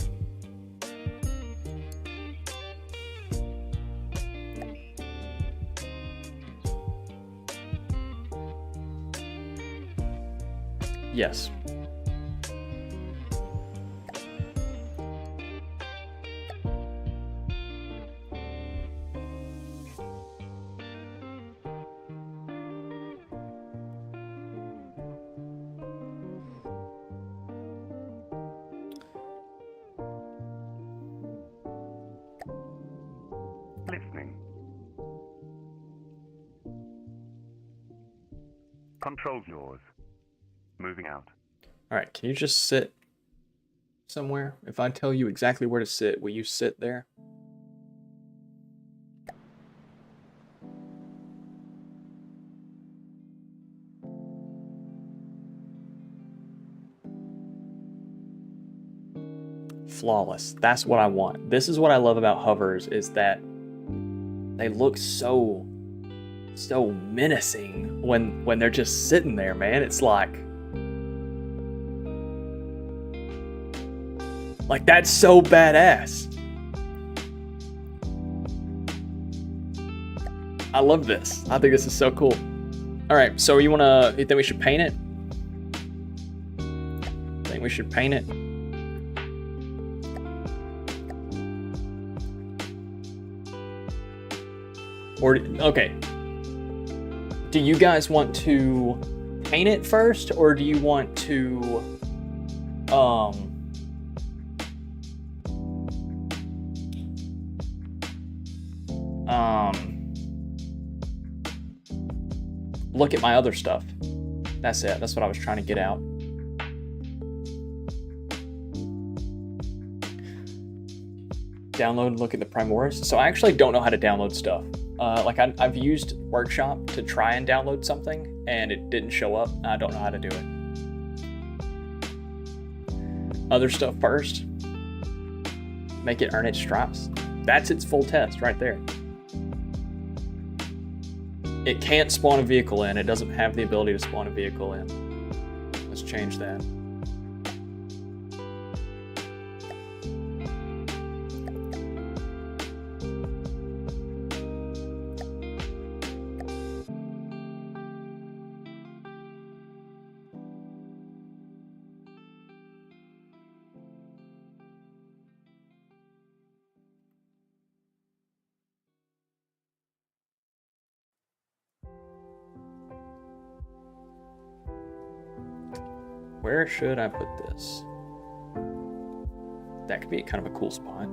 yes. Listening. Control yours. Moving out. All right, can you just sit somewhere? If I tell you exactly where to sit, will you sit there? Flawless. That's what I want. This is what I love about hovers, is that they look so menacing when they're just sitting there, man. It's like that's so badass. I love this. I think this is so cool. All right, so you think we should paint it? Think we should paint it? Or, okay. Do you guys want to paint it first, or do you want to, look at my other stuff? That's it. That's what I was trying to get out. Download and look at the Primoris. So I actually don't know how to download stuff. Like I've used Workshop to try and download something, and it didn't show up. I don't know how to do it. Other stuff first. Make it earn its stripes. That's its full test right there. It can't spawn a vehicle in. It doesn't have the ability to spawn a vehicle in. Let's change that. Where should I put this? That could be kind of a cool spot.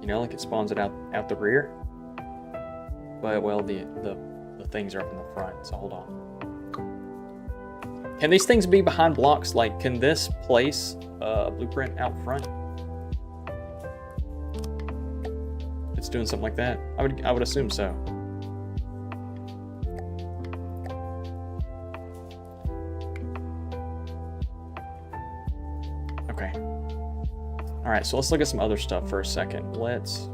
You know, like it spawns it out the rear. But well, the things are up in the front, so hold on. Can these things be behind blocks? Like, can this place a blueprint out front? It's doing something like that. I would assume so. Okay. All right, so let's look at some other stuff for a second. Let's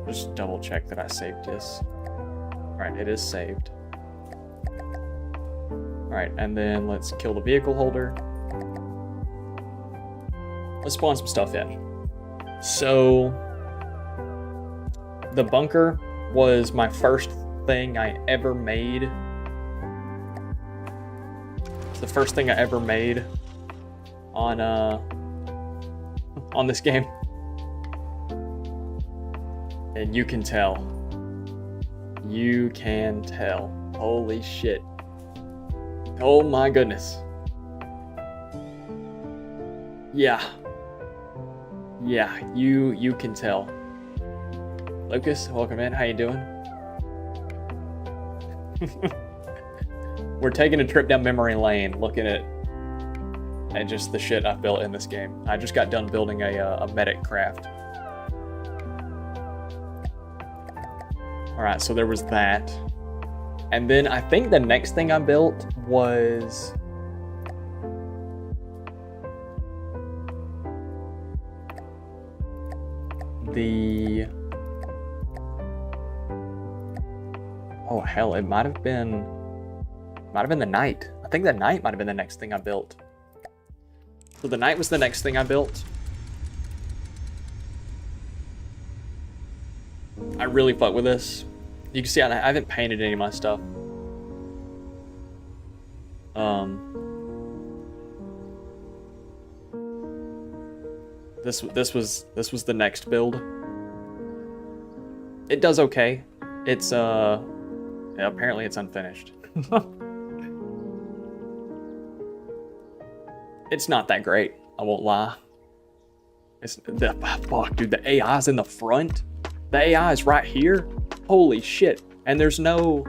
just double check that I saved this. All right, it is saved. All right, and then let's kill the vehicle holder. Let's spawn some stuff in. So the bunker was my first thing I ever made. It's the first thing I ever made on this game. And you can tell. You can tell. Holy shit. Oh my goodness. Yeah. Yeah, you can tell. Lucas, welcome in. How you doing? We're taking a trip down memory lane, looking at just the shit I've built in this game. I just got done building a medic craft. All right, so there was that. And then I think the next thing I built was... the... Oh, hell, it might have been the night. I think the night might have been the next thing I built. So the night was the next thing I built. I really fuck with this. You can see I haven't painted any of my stuff. This was the next build. It does okay. It's yeah, apparently it's unfinished. It's not that great, I won't lie. Fuck, dude, the AI's in the front. The AI is right here. Holy shit. And there's no...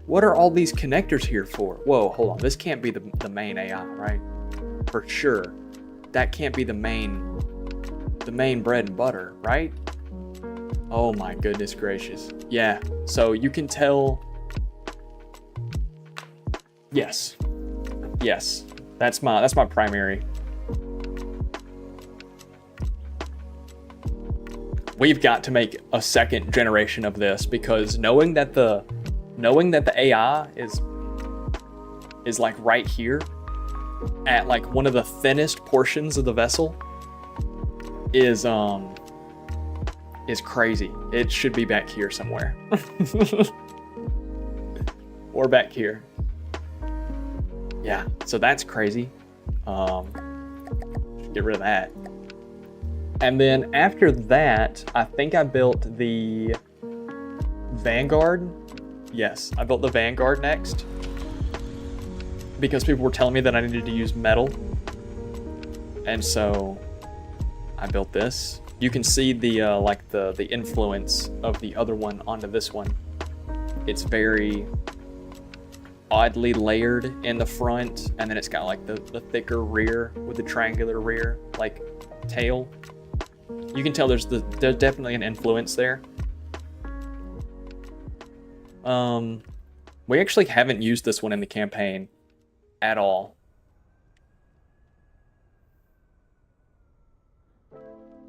What are all these connectors here for? Whoa, hold on. This can't be the main AI, right? For sure. That can't be the main bread and butter, right? Oh my goodness gracious. Yeah, so you can tell... Yes. Yes. That's my primary. We've got to make a second generation of this, because knowing that the AI is like right here at like one of the thinnest portions of the vessel is crazy. It should be back here somewhere. Or back here. Yeah, so that's crazy. Should get rid of that. And then after that, I think I built the Vanguard. Yes, I built the Vanguard next, because people were telling me that I needed to use metal. And so I built this. You can see the like the influence of the other one onto this one. It's very oddly layered in the front, and then it's got like the thicker rear with the triangular rear, like tail. You can tell there's definitely an influence there. We actually haven't used this one in the campaign at all.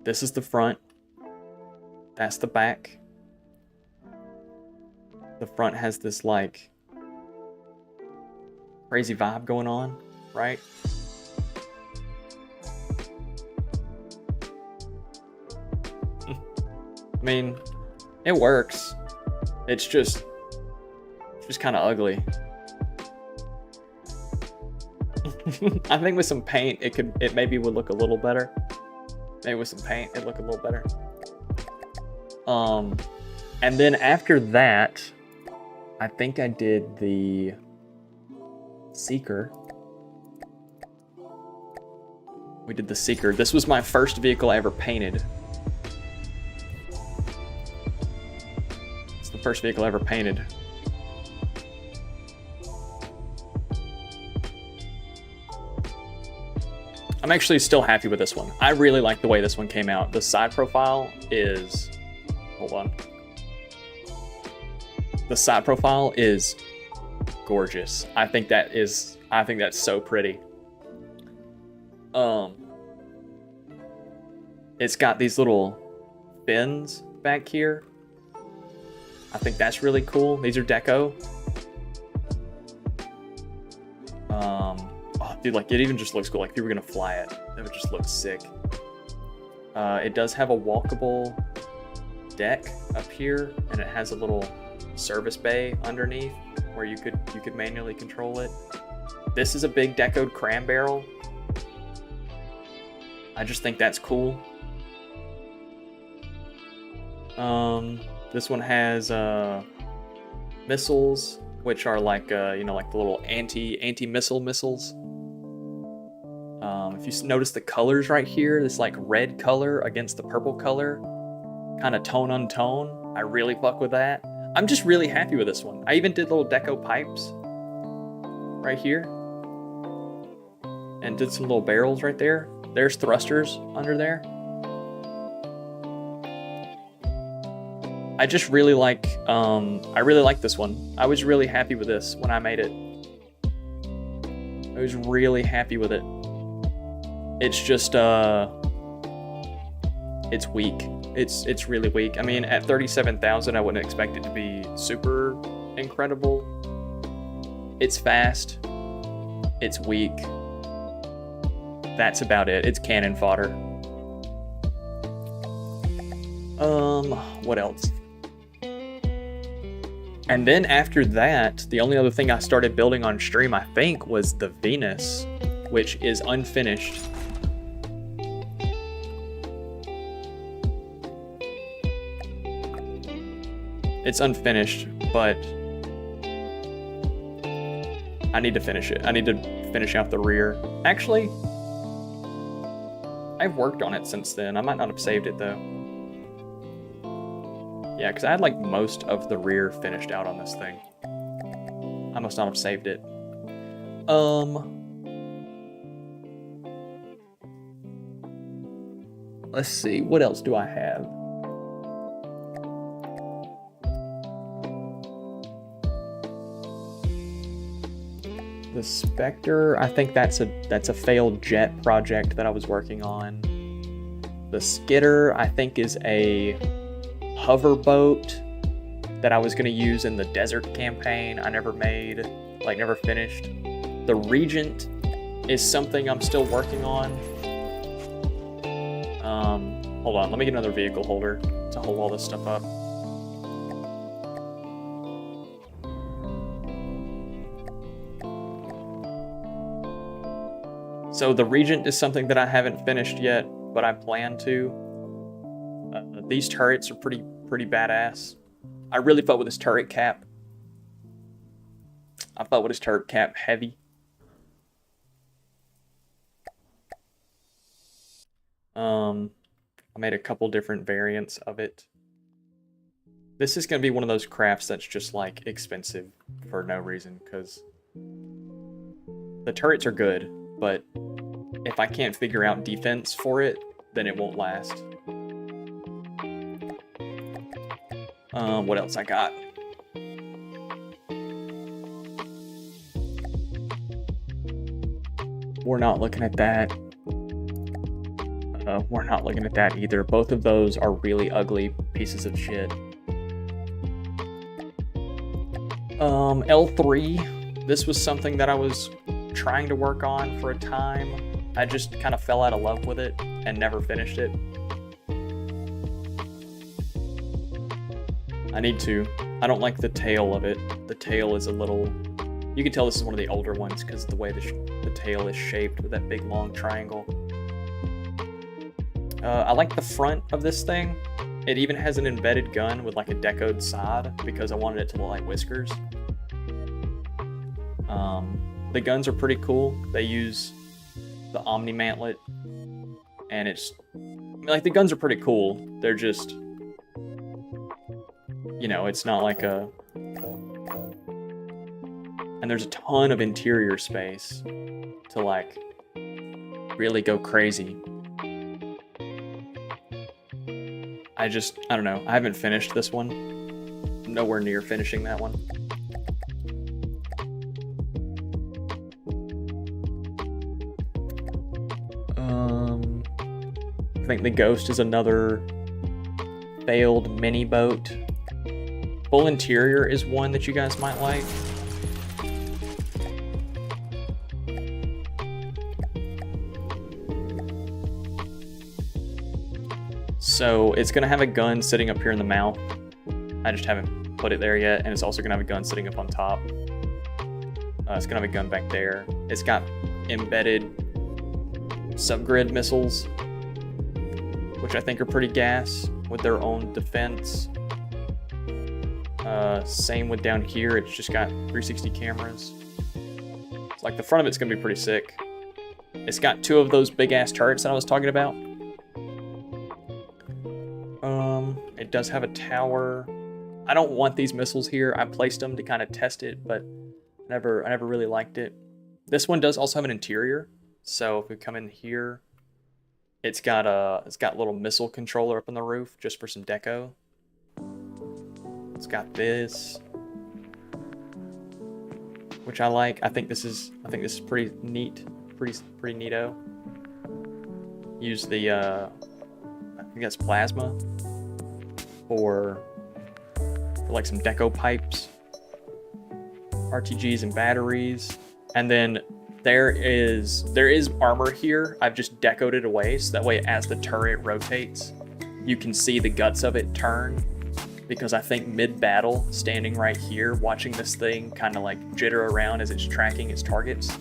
This is the front. That's the back. The front has this like crazy vibe going on, right? I mean, it works. It's just kind of ugly. I think with some paint, it maybe would look a little better. Maybe with some paint, it'd look a little better. And then after that, I think I did the Seeker. We did the Seeker. This was my first vehicle I ever painted. It's the first vehicle I ever painted. I'm actually still happy with this one. I really like the way this one came out. The side profile is... Hold on. The side profile is gorgeous. I think that's so pretty. It's got these little fins back here. I think that's really cool. These are deco. Oh, dude, like it even just looks cool. Like if you were gonna fly it, it would just look sick. It does have a walkable deck up here, and it has a little service bay underneath where you could manually control it. This is a big decoed cram barrel. I just think that's cool. This one has missiles, which are like like the little anti-missile missiles. If you notice the colors right here, this like red color against the purple color, kind of tone on tone. I really fuck with that. I'm just really happy with this one. I even did little deco pipes right here, and did some little barrels right there. There's thrusters under there. I just really like, I really like this one. I was really happy with this when I made it. I was really happy with it. It's just, it's weak. It's really weak. I mean, at 37,000, I wouldn't expect it to be super incredible. It's fast. It's weak. That's about it. It's cannon fodder. What else? And then after that, the only other thing I started building on stream, I think, was the Venus, which is unfinished. It's unfinished, but I need to finish it. I need to finish out the rear. Actually, I've worked on it since then. I might not have saved it, though. Yeah, because I had, like, most of the rear finished out on this thing. I must not have saved it. Let's see. What else do I have? The Spectre, I think that's a failed jet project that I was working on. The Skitter, I think, is a hover boat that I was going to use in the desert campaign. I never made, like, never finished. The Regent is something I'm still working on. Hold on, let me get another vehicle holder to hold all this stuff up. So the Regent is something that I haven't finished yet, but I plan to. These turrets are pretty badass. I really fuck with this turret cap. I fuck with this turret cap heavy. I made a couple different variants of it. This is gonna be one of those crafts that's just like expensive for no reason, because the turrets are good, but if I can't figure out defense for it, then it won't last. What else I got? We're not looking at that. We're not looking at that either. Both of those are really ugly pieces of shit. L3. This was something that I was trying to work on for a time. I just kind of fell out of love with it and never finished it. I need to. I don't like the tail of it. The tail is a little... You can tell this is one of the older ones because of the way the tail is shaped with that big long triangle. I like the front of this thing. It even has an embedded gun with like a decoed side because I wanted it to look like whiskers. The guns are pretty cool. They use the Omni Mantlet, and it's... I mean, like, the guns are pretty cool. They're just... You know, it's not like a... And there's a ton of interior space to, like, really go crazy. I don't know. I haven't finished this one. I'm nowhere near finishing that one. I think the Ghost is another failed mini boat. Full Interior is one that you guys might like. So it's going to have a gun sitting up here in the mouth. I just haven't put it there yet. And it's also going to have a gun sitting up on top. It's going to have a gun back there. It's got embedded subgrid missiles, which I think are pretty gas with their own defense. Same with down here. It's just got 360 cameras. It's like the front of it's going to be pretty sick. It's got two of those big ass turrets that I was talking about. It does have a tower. I don't want these missiles here. I placed them to kind of test it, but I never really liked it. This one does also have an interior. So if we come in here, it's got a little missile controller up on the roof just for some deco. It's got this, which I like. I think this is pretty neat, pretty neato. Use the think that's plasma. Or like some deco pipes. RTGs and batteries. And then there is armor here. I've just decoed it away so that way as the turret rotates, you can see the guts of it turn. Because I think mid-battle, standing right here, watching this thing kind of like jitter around as it's tracking its targets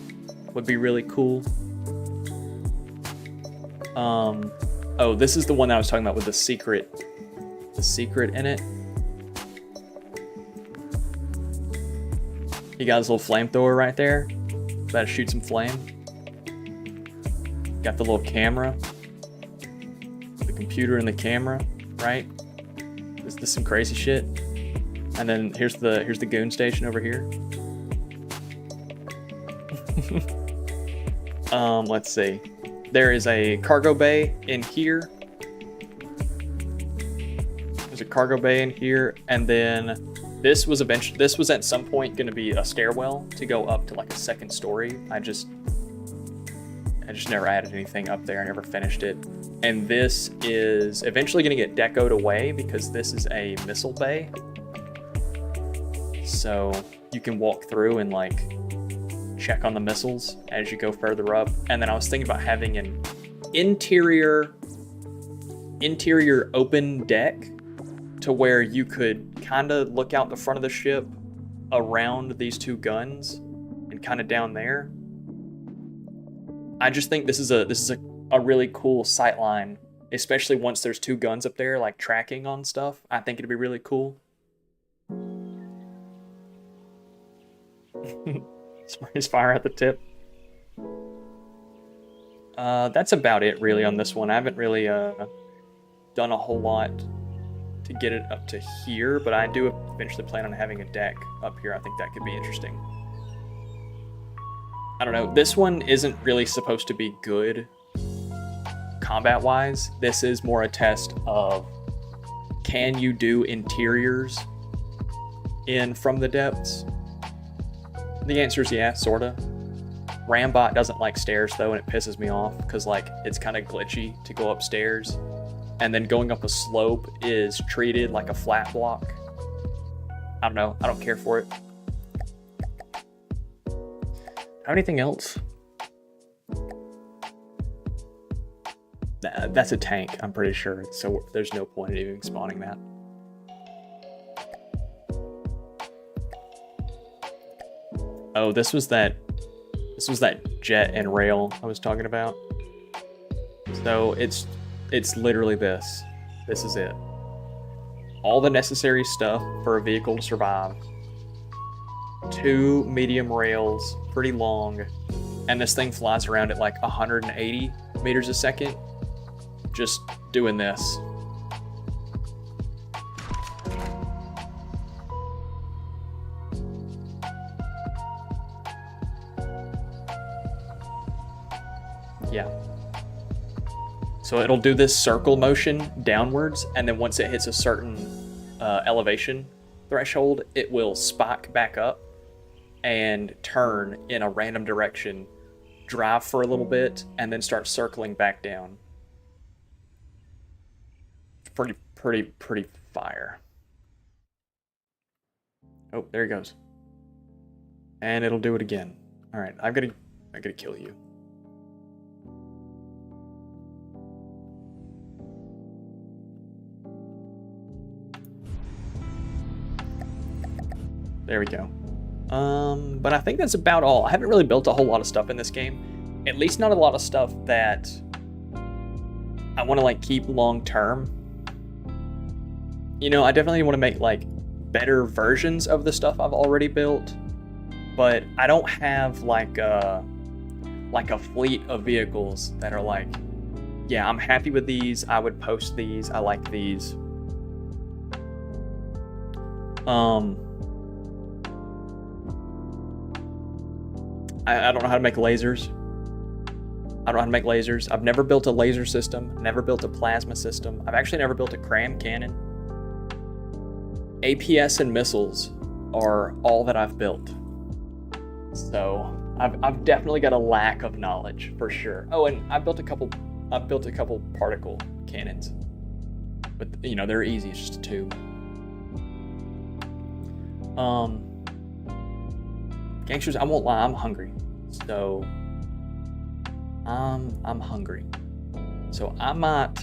would be really cool. Oh, this is the one that I was talking about with the secret in it. He got his little flamethrower right there. About to shoot some flame. Got the little camera. The computer and the camera, right? Is this some crazy shit? And then here's the goon station over here. Let's see. There is a cargo bay in here. There's a cargo bay in here, and then this was at some point going to be a stairwell to go up to like a second story. I just never added anything up there. I never finished it. And this is eventually going to get decoed away because this is a missile bay. So you can walk through and like check on the missiles as you go further up. And then I was thinking about having an interior open deck to where you could kind of look out the front of the ship around these two guns and kind of down there. I just think this is a really cool sight line, especially once there's two guns up there like tracking on stuff. I think it'd be really cool. Sprays fire at the tip. That's about it really on this one. I haven't really done a whole lot to get it up to here, but I do eventually plan on having a deck up here. I think that could be interesting. I don't know. This one isn't really supposed to be good combat-wise. This is more a test of can you do interiors in From the Depths? The answer is yeah, sorta. Rambot doesn't like stairs though, and it pisses me off because like it's kind of glitchy to go upstairs, and then going up a slope is treated like a flat block. I don't know. I don't care for it. Have anything else? That's a tank, I'm pretty sure. So there's no point in even spawning that. Oh, this was that jet and rail I was talking about. So it's literally this. This is it. All the necessary stuff for a vehicle to survive. 2 medium rails, pretty long, and this thing flies around at like 180 meters a second. Just doing this. Yeah. So it'll do this circle motion downwards, and then once it hits a certain elevation threshold, it will spike back up and turn in a random direction, drive for a little bit, and then start circling back down. Pretty fire. Oh, there he goes. And it'll do it again. All right, I'm gonna kill you. There we go. But I think that's about all. I haven't really built a whole lot of stuff in this game. At least not a lot of stuff that I want to like keep long term. You know, I definitely want to make like better versions of the stuff I've already built, but I don't have like a fleet of vehicles that are like, yeah, I'm happy with these. I would post these. I like these. I don't know how to make lasers. I don't know how to make lasers. I've never built a laser system, never built a plasma system. I've actually never built a cram cannon. APS and missiles are all that I've built. So I've definitely got a lack of knowledge for sure. Oh, and I've built a couple particle cannons. But, you know, they're easy. It's just a tube. Gangsters, I won't lie, I'm hungry. So, I'm hungry. So I might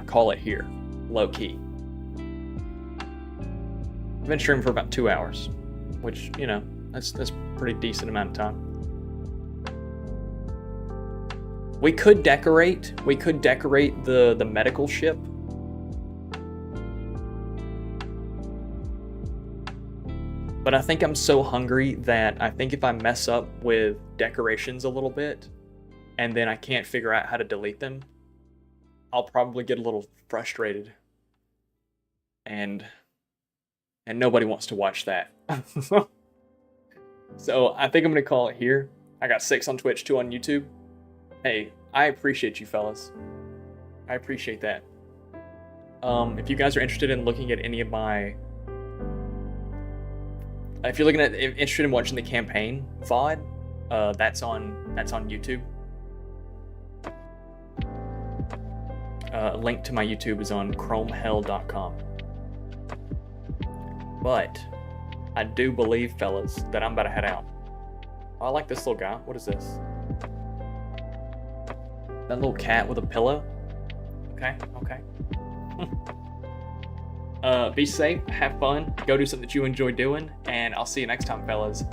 call it here, low key. I've been streaming for about 2 hours, which, you know, that's pretty decent amount of time. We could decorate the medical ship. But I think I'm so hungry that I think if I mess up with decorations a little bit, and then I can't figure out how to delete them, I'll probably get a little frustrated. And nobody wants to watch that. So I think I'm gonna call it here. I got 6 on Twitch, 2 on YouTube. Hey, I appreciate you fellas. I appreciate that. If you guys are interested in looking at any of my... If you're interested in watching the campaign VOD, that's on YouTube. A link to my YouTube is on chromehell.com. But I do believe, fellas, that I'm about to head out. Oh, I like this little guy. What is this? That little cat with a pillow? Okay. Be safe, have fun, go do something that you enjoy doing, and I'll see you next time, fellas.